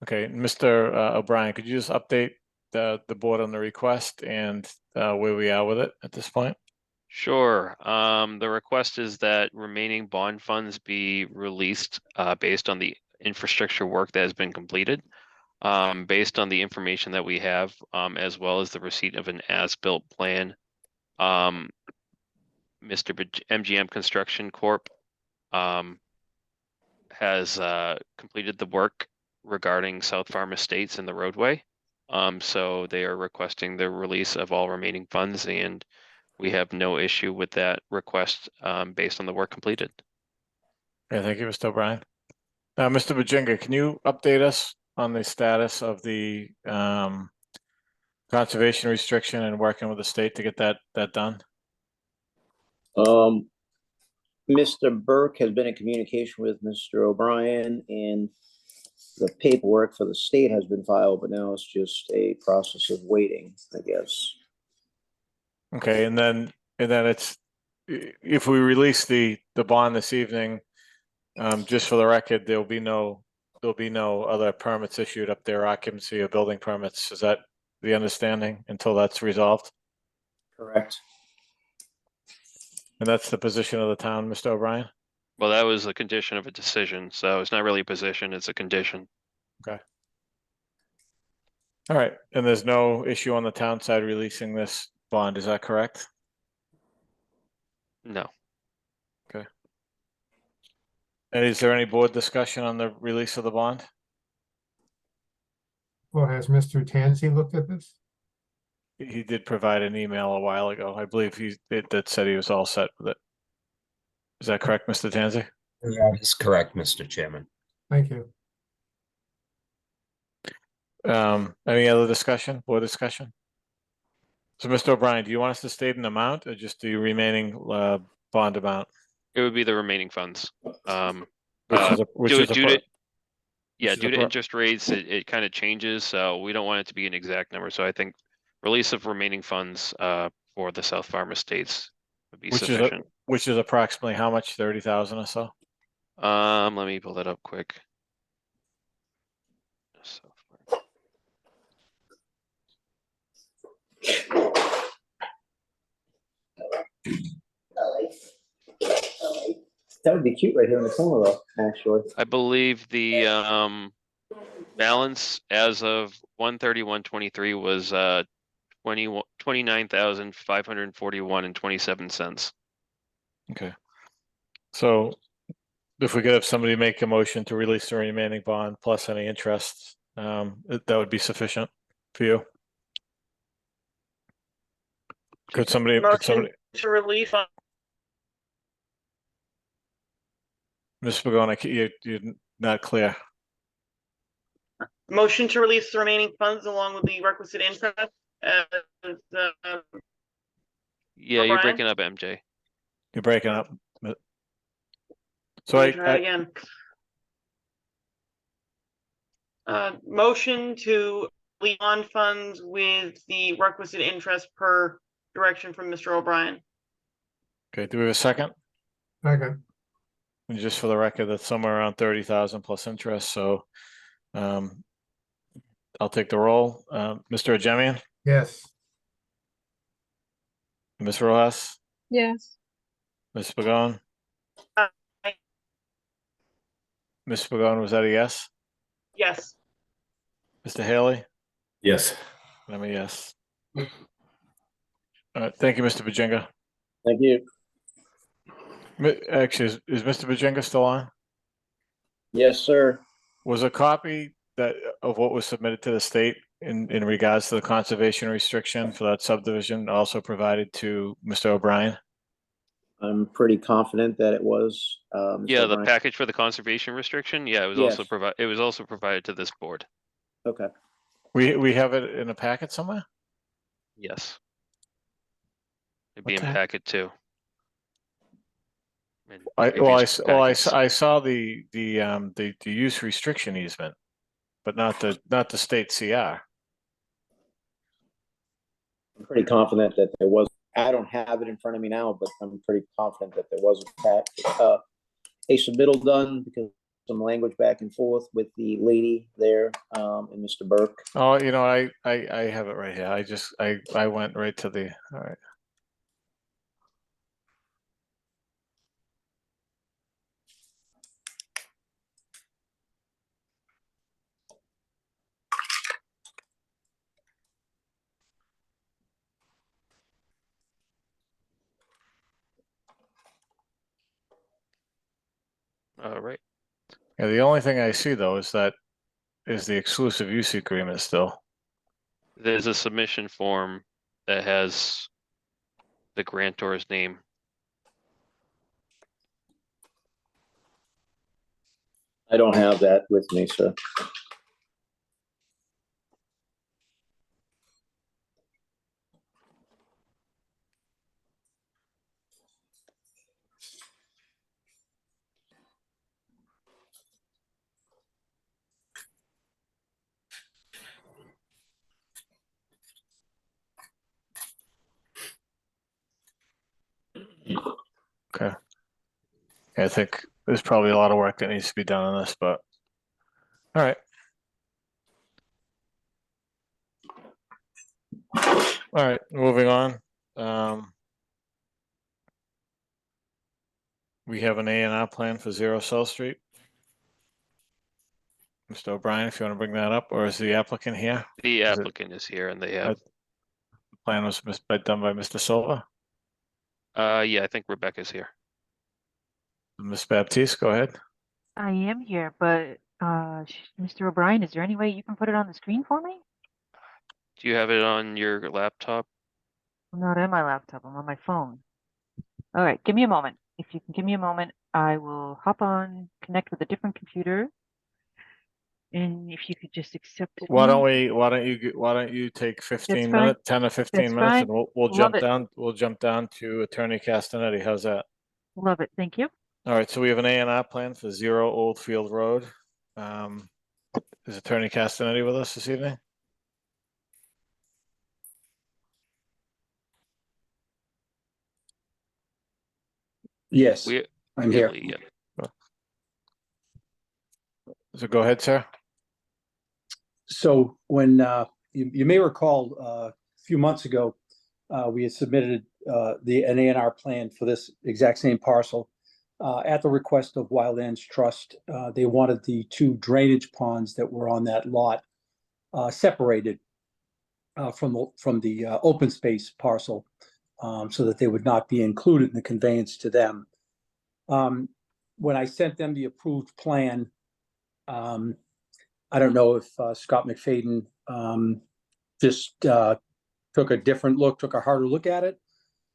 Okay, Mr. O'Brien, could you just update the board on the request and where we are with it at this point? Sure. The request is that remaining bond funds be released based on the infrastructure work that has been completed. Based on the information that we have, as well as the receipt of an as-built plan. MGM Construction Corp. Has completed the work regarding South Farm Estates and the roadway. So they are requesting the release of all remaining funds, and we have no issue with that request based on the work completed. Yeah, thank you, Mr. O'Brien. Mr. Bajinga, can you update us on the status of the conservation restriction and working with the state to get that done? Mr. Burke has been in communication with Mr. O'Brien, and the paperwork for the state has been filed, but now it's just a process of waiting, I guess. Okay, and then it's, if we release the bond this evening, just for the record, there'll be no other permits issued up there, occupancy or building permits. Is that the understanding until that's resolved? Correct. And that's the position of the town, Mr. O'Brien? Well, that was a condition of a decision, so it's not really a position, it's a condition. Okay. All right, and there's no issue on the town side releasing this bond, is that correct? No. Okay. And is there any board discussion on the release of the bond? Well, has Mr. Tansey looked at this? He did provide an email a while ago. I believe that said he was all set with it. Is that correct, Mr. Tansey? That is correct, Mr. Chairman. Thank you. Any other discussion, board discussion? So, Mr. O'Brien, do you want us to state an amount or just the remaining bond amount? It would be the remaining funds. Due to to interest rates, it kind of changes, so we don't want it to be an exact number. So I think release of remaining funds for the South Farm Estates would be sufficient. Which is approximately how much? 30,000 or so? Let me pull that up quick. That would be cute right here in the corner, though, actually. I believe the balance as of 1/31/23 was 29,541 and 27 cents. Okay. So if we could have somebody make a motion to release the remaining bond plus any interest that would be sufficient for you. Could somebody, Motion to release on Ms. Pagano, you're not clear. motion to release the remaining funds along with the requisite interest as Yeah, you're O'Brien? breaking up, MJ. You're breaking up. So Let me try again. Motion to leave on funds with the requisite interest per direction from Mr. O'Brien. Okay, do we have a second? Second. And just for the record, that's somewhere around 30,000 plus interest, so I'll take the roll. Mr. Ajemian, Yes. Ms. Rojas, Yes. Ms. Pagan, Aye. Ms. Pagan, was that a yes? Yes. Mr. Haley? Yes. I'm a yes. All right, thank you, Mr. Bajinga. Thank you. Actually, is Mr. Bajinga still on? Yes, sir. Was a copy of what was submitted to the state in regards to the conservation restriction for that subdivision also provided to Mr. O'Brien? I'm pretty confident that it was. Mr. Yeah, the O'Brien. package for the conservation restriction. Yeah, it was Yes. also provided to this board. Okay. We have it in a packet somewhere? Yes. It'd be in Okay. packet too. In I previous packets. saw the use restriction easement, but not the state CR. I'm pretty confident that there was, I don't have it in front of me now, but I'm pretty confident that there was a submittal done because some language back and forth with the lady there, and Mr. Burke. Oh, you know, I have it right here. I went right to the, all right. All right. Yeah, the only thing I see though is the exclusive use agreement still. There's a submission form that has the grantor's name. I don't have that with me, sir. Okay. Yeah, I think there's probably a lot of work that needs to be done on this, but all right. All right, moving on. We have an A&R plan for 0 South Street. Mr. O'Brien, if you want to bring that up, or is the applicant here? The Is it- applicant is here and they have, The plan was done by Mr. Silva. yeah, I think Rebecca's here. Ms. Baptiste, go ahead. I am here, but Mr. O'Brien, is there any way you can put it on the screen for me? Do you have it on your laptop? I'm not on my laptop, I'm on my phone. All right, give me a moment. If you can give me a moment, I will hop on, connect with a different computer. And if you could just accept it. Why don't you take 15 fine. minutes, 10 or 15 That's minutes, fine. and we'll Love it. jump down to Attorney Castanetti. How's that? Love it, thank you. All right, so we have an A&R plan for 0 Oldfield Road. Is Attorney Castanetti with us this evening? Yes, We, I'm here. yeah. So go ahead, sir. So when you may recall a few months ago, we had submitted an A&R plan for this exact same parcel at the request of Wildlands Trust. They wanted the 2 drainage ponds that were on that lot separated from the open space parcel, so that they would not be included in the conveyance to them. When I sent them the approved plan, I don't know if Scott McFadden just took a different look, took a harder look at it,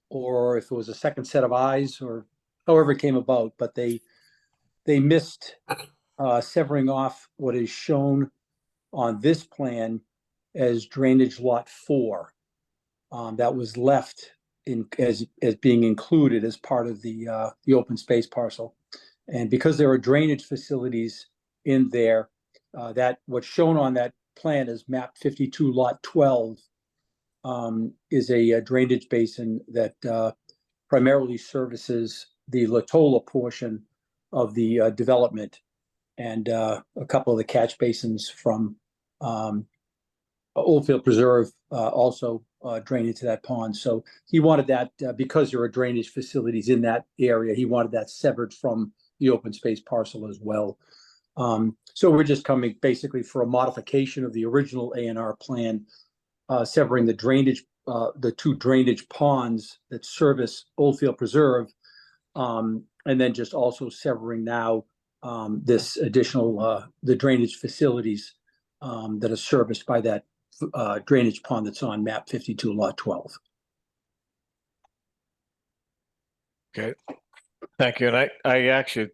or if it was a second set of eyes, or however it came about, but they missed severing off what is shown on this plan as drainage lot 4. That was left in as being included as part of the open space parcel. And because there are drainage facilities in there, that what's shown on that plan is map 52 lot 12 is a drainage basin that primarily services the Latola portion of the development, and a couple of the catch basins from Oldfield Preserve also drain into that pond. So he wanted that because there are drainage facilities in that area, he wanted that severed from the open space parcel as well. So we're just coming basically for a modification of the original A&R plan, severing the drainage, the 2 drainage ponds that service Oldfield Preserve, and then just also severing now this additional the drainage facilities that are serviced by that drainage pond that's on map 52 lot 12. Okay, thank you. And I actually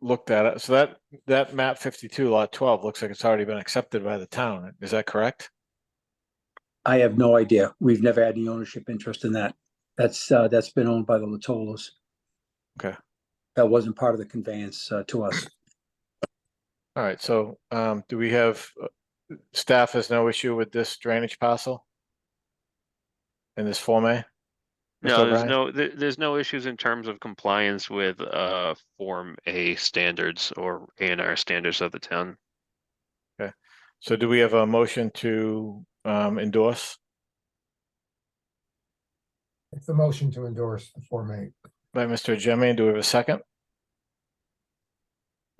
looked at it. So that map 52 lot 12 looks like it's already been accepted by the town. Is that correct? I have no idea. We've never had any ownership interest in that. That's been owned by the Latolas. Okay. That wasn't part of the conveyance to us. All right, so do we have, staff has no issue with this drainage parcel in this Form A? No, there's no issues in terms of compliance with Form A standards or A&R standards of the town. Okay, so do we have a motion to endorse? It's the motion to endorse the Form A. By Mr. Jimmy, do we have a second?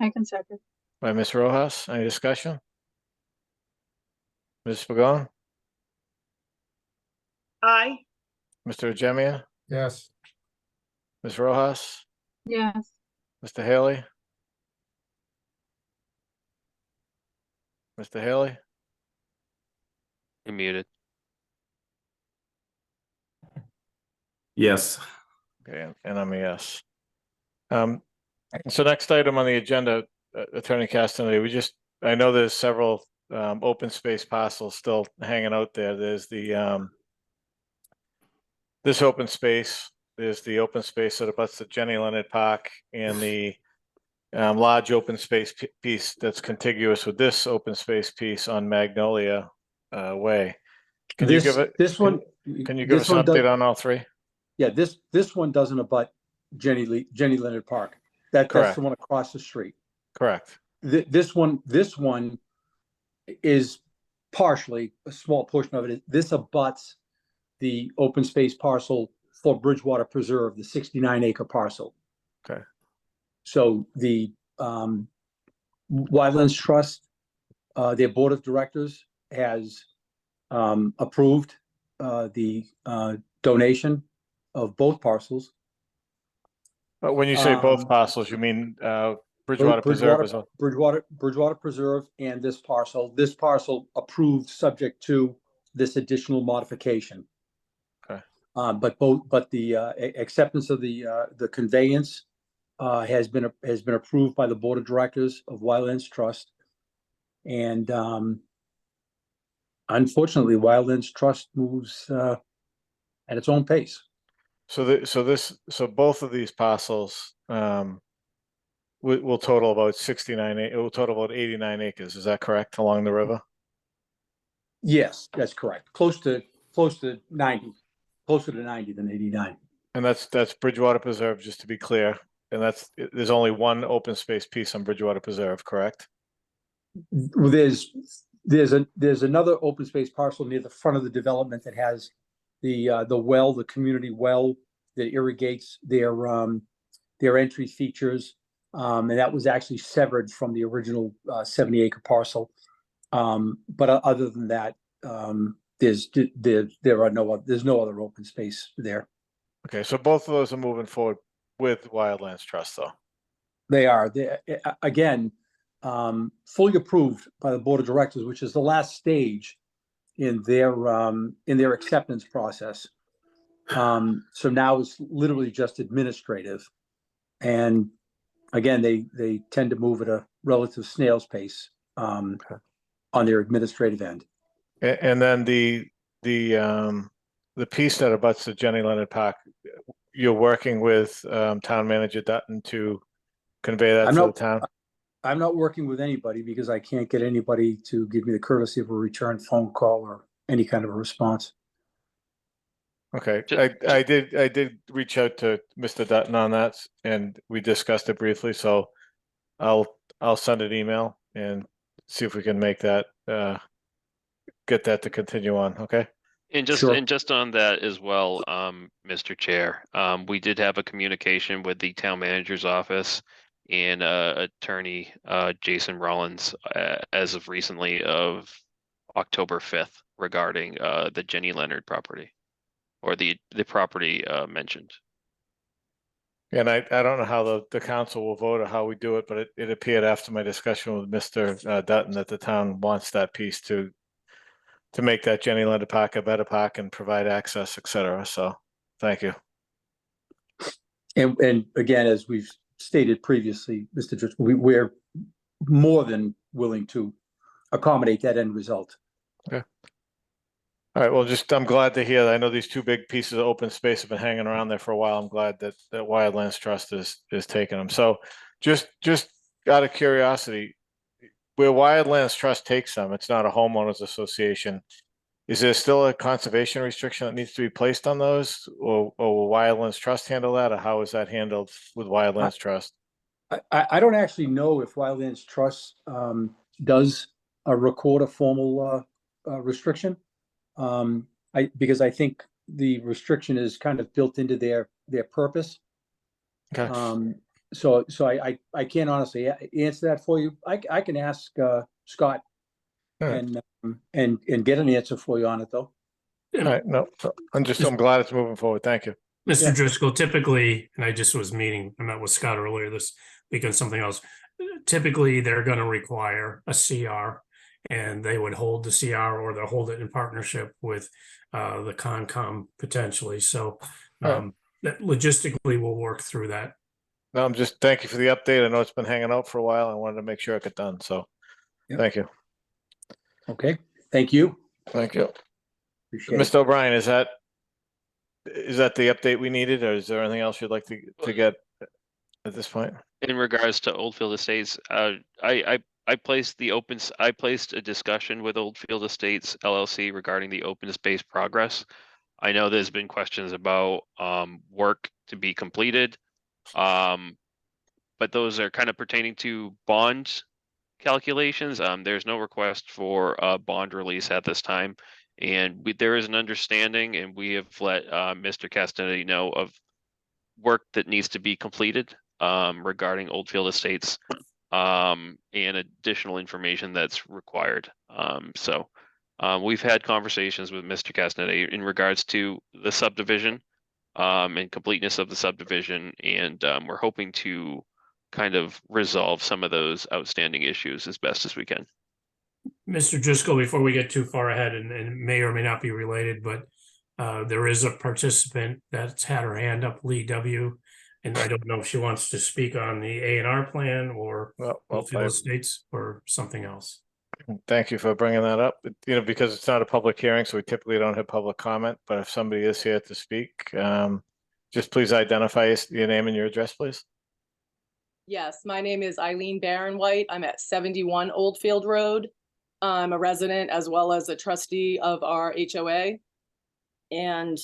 I can second. By Ms. Rojas, any discussion? Ms. Pagon, Aye. Mr. Jemian, Yes. Ms. Rojas, Yes. Mr. Haley? Mr. Haley? You're muted. Yes. Okay, and I'm a yes. So next item on the agenda, Attorney Castaneda, I know there's several open space parcels still hanging out there. There's the this open space, there's the open space that abuts the Jenny Leonard Park, and the large open space piece that's contiguous with this open space piece on Magnolia Way. Can you give us an update on all 3? Yeah, this one doesn't abut Jenny Leonard Park. That's the one across the street. Correct. This one is partially a small portion of it. This abuts the open space parcel for Bridgewater Preserve, the 69-acre parcel. Okay. So the Wildlands Trust, their board of directors has approved the donation of both parcels. But when you say both parcels, you mean Bridgewater Preserve as well? Bridgewater Preserve and this parcel. This parcel approved subject to this additional modification. Okay. But the acceptance of the conveyance has been approved by the board of directors of Wildlands Trust, and unfortunately, Wildlands Trust moves at its own pace. So both of these parcels will total about 69. It will total about 89 acres. Is that correct, along the river? Yes, that's correct. Close to 90, closer to 90 than 89. And that's Bridgewater Preserve, just to be clear. And there's only one open space piece on Bridgewater Preserve, correct? There's another open space parcel near the front of the development that has the community well that irrigates their entry features, and that was actually severed from the original 70-acre parcel. But other than that, there's no other open space there. Okay, so both of those are moving forward with Wildlands Trust, though. They are. Again, fully approved by the Board of Directors, which is the last stage in their acceptance process. So now it's literally just administrative. And again, they tend to move at a relative snail's pace on their administrative end. And then the piece that abuts the Jenny Leonard Park, you're working with Town Manager Dutton to convey that to the town? I'm not working with anybody because I can't get anybody to give me the courtesy of a return phone call or any kind of a response. Okay, I did reach out to Mr. Dutton on that, and we discussed it briefly, so I'll send an email and see if we can make that get that to continue on, okay? And just on that as well, Mr. Chair, we did have a communication with the town manager's office and attorney Jason Rollins as of recently of October 5th regarding the Jenny Leonard property, or the property mentioned. And I don't know how the council will vote or how we do it, but it appeared after my discussion with Mr. Dutton that the town wants that piece to make that Jenny Leonard Park a better park and provide access, et cetera. So thank you. And again, as we've stated previously, Mr. Driscoll, we're more than willing to accommodate that end result. Okay. All right, well, I'm glad to hear that. I know these two big pieces of open space have been hanging around there for a while. I'm glad that Wildlands Trust is taking them. So just out of curiosity, where Wildlands Trust takes them, it's not a homeowners association. Is there still a conservation restriction that needs to be placed on those, or will Wildlands Trust handle that, or how is that handled with Wildlands Trust? I don't actually know if Wildlands Trust does record a formal restriction. Because I think the restriction is kind of built into their purpose. Okay. So I can't honestly answer that for you. I can ask Scott and get an answer for you on it though. All right, no, I'm glad it's moving forward. Thank you. Mr. Driscoll, typically, and I met with Scott earlier this week on something else. Typically, they're going to require a CR, and they would hold the CR, or they'll hold it in partnership with the Concom potentially. So that logistically we'll work through that. No, thank you for the update. I know it's been hanging out for a while. I wanted to make sure it got done. So thank you. Okay, thank you. Thank you. Appreciate Mr. O'Brien, is that the update we needed, or is there anything else you'd like to get at this point? In regards to Oldfield Estates, I placed a discussion with Oldfield Estates LLC regarding the open space progress. I know there's been questions about work to be completed, but those are kind of pertaining to bond calculations. There's no request for a bond release at this time, and there is an understanding, and we have let Mr. Castanetti know of work that needs to be completed regarding Oldfield Estates. And additional information that's required. So we've had conversations with Mr. Castanetti in regards to the subdivision and completeness of the subdivision, and we're hoping to kind of resolve some of those outstanding issues as best as we can. Mr. Driscoll, before we get too far ahead, and may or may not be related, but there is a participant that's had her hand up, Lee W. And I don't know if she wants to speak on the A&R plan or Oldfield Estates or something else. Thank you for bringing that up. Because it's not a public hearing, so we typically don't have public comment. But if somebody is here to speak, just please identify your name and your address, please. Yes, my name is Eileen Barron White. I'm at 71 Oldfield Road. I'm a resident as well as a trustee of our HOA. And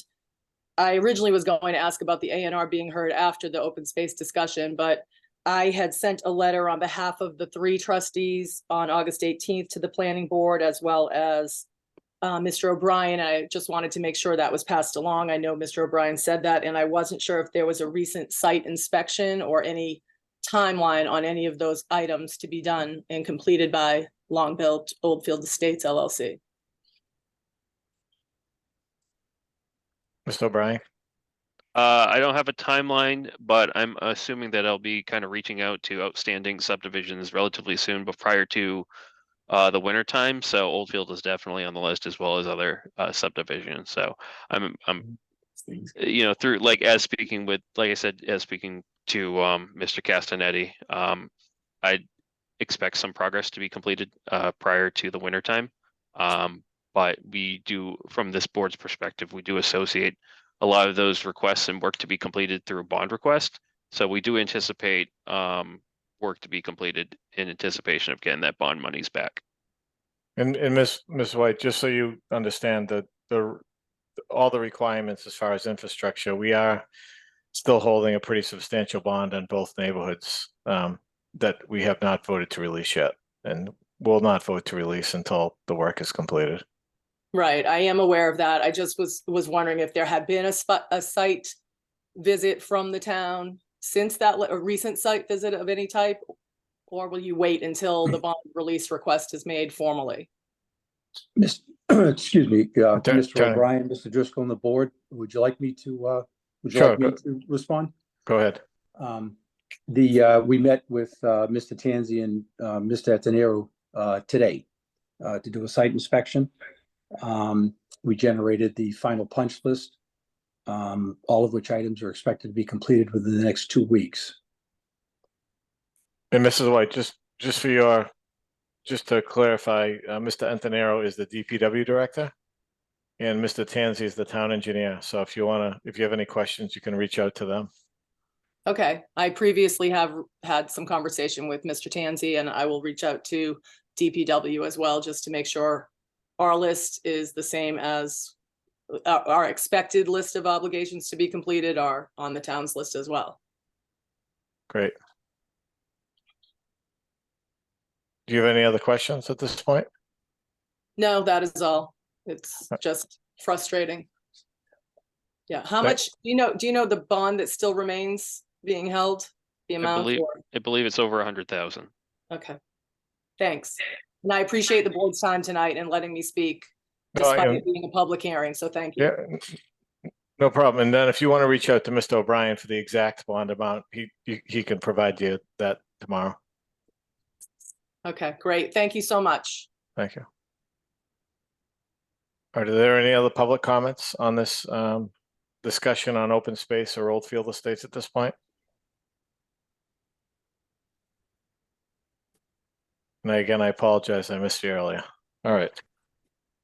I originally was going to ask about the A&R being heard after the open space discussion, but I had sent a letter on behalf of the 3 trustees on August 18th to the planning board, as well as Mr. O'Brien. I just wanted to make sure that was passed along. I know Mr. O'Brien said that, and I wasn't sure if there was a recent site inspection or any timeline on any of those items to be done and completed by Long-Built Oldfield Estates LLC. Mr. O'Brien? I don't have a timeline, but I'm assuming that I'll be kind of reaching out to outstanding subdivisions relatively soon, but prior to the winter time. So Oldfield is definitely on the list as well as other subdivisions. So I'm through like as speaking with, like I said, as speaking to Mr. Castanetti, I expect some progress to be completed prior to the winter time. But we do, from this board's perspective, we do associate a lot of those requests and work to be completed through a bond request. So we do anticipate work to be completed in anticipation of getting that bond monies back. And Ms. White, just so you understand that all the requirements as far as infrastructure, we are still holding a pretty substantial bond in both neighborhoods that we have not voted to release yet, and will not vote to release until the work is completed. Right, I am aware of that. I just was wondering if there had been a site visit from the town since that, a recent site visit of any type, or will you wait until the bond release request is made formally? Excuse me, Mr. Attorney. O'Brien, Mr. Driscoll on the board, would you like me to, Sure, to respond? Go ahead. We met with Mr. Tanzi and Mr. Atenero today to do a site inspection. We generated the final punch list, all of which items are expected to be completed within the next 2 weeks. And Mrs. White, just to clarify, Mr. Antonero is the DPW director, and Mr. Tanzi is the town engineer. So if you have any questions, you can reach out to them. Okay, I previously have had some conversation with Mr. Tanzi, and I will reach out to DPW as well, just to make sure our list is the same as our expected list of obligations to be completed are on the town's list as well. Great. Do you have any other questions at this point? No, that is all. It's just frustrating. Yeah, how much, do you know the bond that still remains being held, the amount? I believe it's over 100,000. Okay, thanks. And I appreciate the board's time tonight and letting me speak, despite it being a public hearing, so thank you. Yeah, no problem. And then if you want to reach out to Mr. O'Brien for the exact bond amount, he can provide you that tomorrow. Okay, great. Thank you so much. Thank you. Are there any other public comments on this discussion on open space or Oldfield Estates at this point? And again, I apologize, I missed you earlier. All right.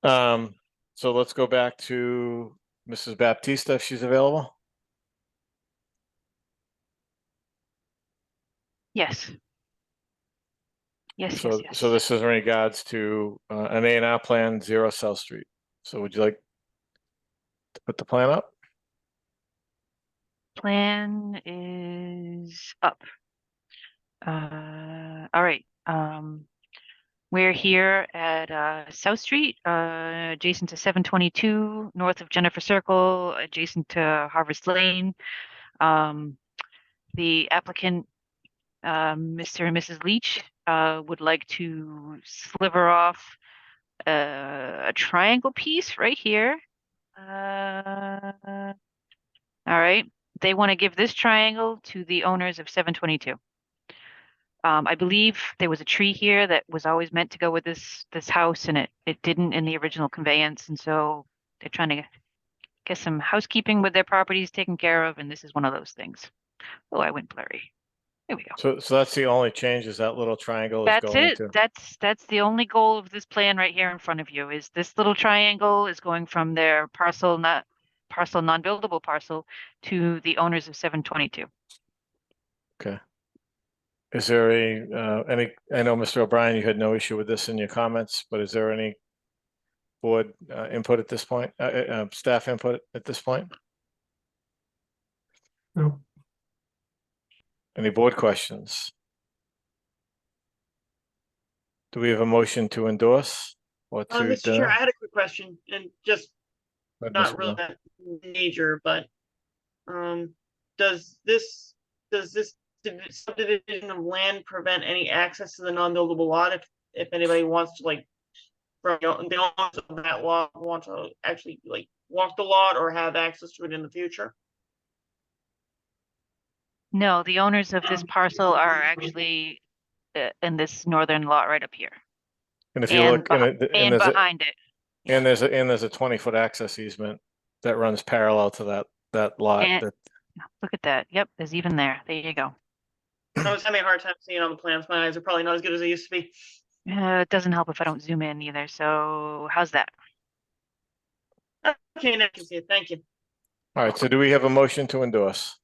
So let's go back to Mrs. Baptista if she's available. Yes. Yes, So, yes. so this is in regards to an A&R plan, 0 South Street. So would you like to put the plan up? Plan is up. All right. We're here at South Street, adjacent to 722, north of Jennifer Circle, adjacent to Harvest Lane. The applicant, Mr. and Mrs. Leach, would like to sliver off a triangle piece right here. All right. They want to give this triangle to the owners of 722. I believe there was a tree here that was always meant to go with this house, and it didn't in the original conveyance, and so they're trying to get some housekeeping with their properties taken care of, and this is one of those things. Oh, I went blurry. There we go. So that's the only change, is that little triangle is That's going it. to. That's the only goal of this plan right here in front of you, is this little triangle is going from their non-buildable parcel to the owners of 722. Okay. Is there any, I know Mr. O'Brien, you had no issue with this in your comments, but is there any board input at this point, staff input at this point? No. Any board questions? Do we have a motion to endorse or to? Mr. Chair, I had a quick question, and just not really that major, but does this subdivision of land prevent any access to the non-buildable lot if anybody wants to, like, from the owners of that lot want to actually like walk the lot or have access to it in the future? No, the owners of this parcel are actually in this northern lot right up here. And if you And look, and and there's behind it. and there's a 20-foot access easement that runs parallel to that lot. And That look at that. Yep, there's even there. There you go. I was having a hard time seeing on the plans. My eyes are probably not as good as they used to be. It doesn't help if I don't zoom in either. So how's that? Okay, now I can see it. Thank you. all right. So do we have a motion to endorse?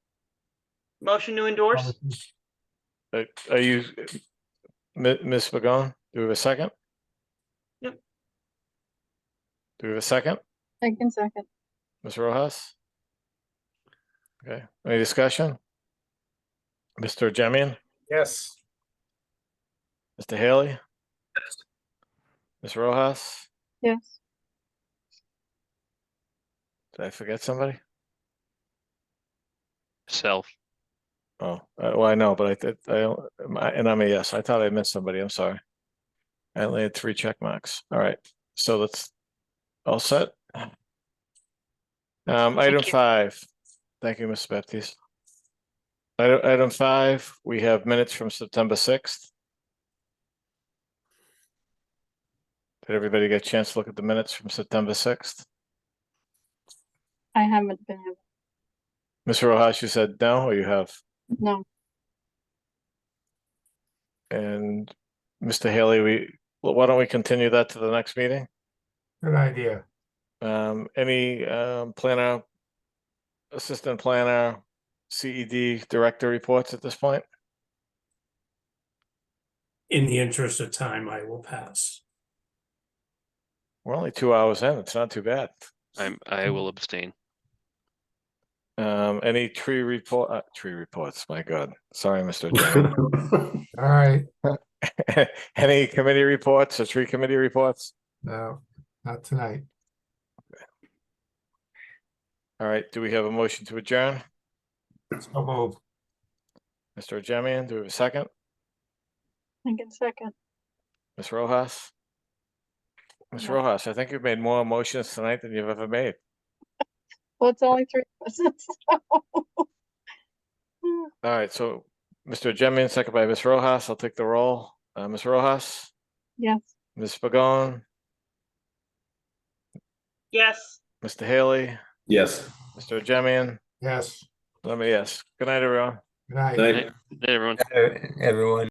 Motion to endorse? Are you, Ms. Pagon? Do we have a second? Yep. Do we have a second? I can second. Ms. Rojas? Okay, any discussion? Mr. Jemian? Yes. Mr. Haley? Ms. Rojas? Yes. Did I forget somebody? Self. Oh, well, I know, but and I'm a yes. I thought I missed somebody. I'm sorry. I only had 3 check marks. All right, so let's all set. Item 5. Thank you, Ms. Baptiste. Item 5, we have minutes from September 6th. Did everybody get a chance to look at the minutes from September 6th? I haven't been able, Ms. Rojas, you said no, or you have? no, And Mr. Haley, why don't we continue that to the next meeting? Good idea. Any planner, assistant planner, CED director reports at this point? In the interest of time, I will pass. We're only 2 hours in. It's not too bad. I will abstain. Any tree reports? My God, sorry, Mr. Chairman. All right. Any committee reports or tree committee reports? No, not tonight. All right, do we have a motion to adjourn? So moved. Mr. Jemian, do we have a second? I can second. Ms. Rojas? Ms. Yeah. Rojas, I think you've made more motions tonight than you've ever made. Well, it's only 3 of us, so. All right, so Mr. Jemian, second by Ms. Rojas. I'll take the roll. Ms. Rojas? Yes. Ms. Pagon? Yes. Mr. Haley? Yes. Mr. Jemian? Yes. Let me, yes. Good night, everyone. Good night. Night. Night, everyone. Everyone.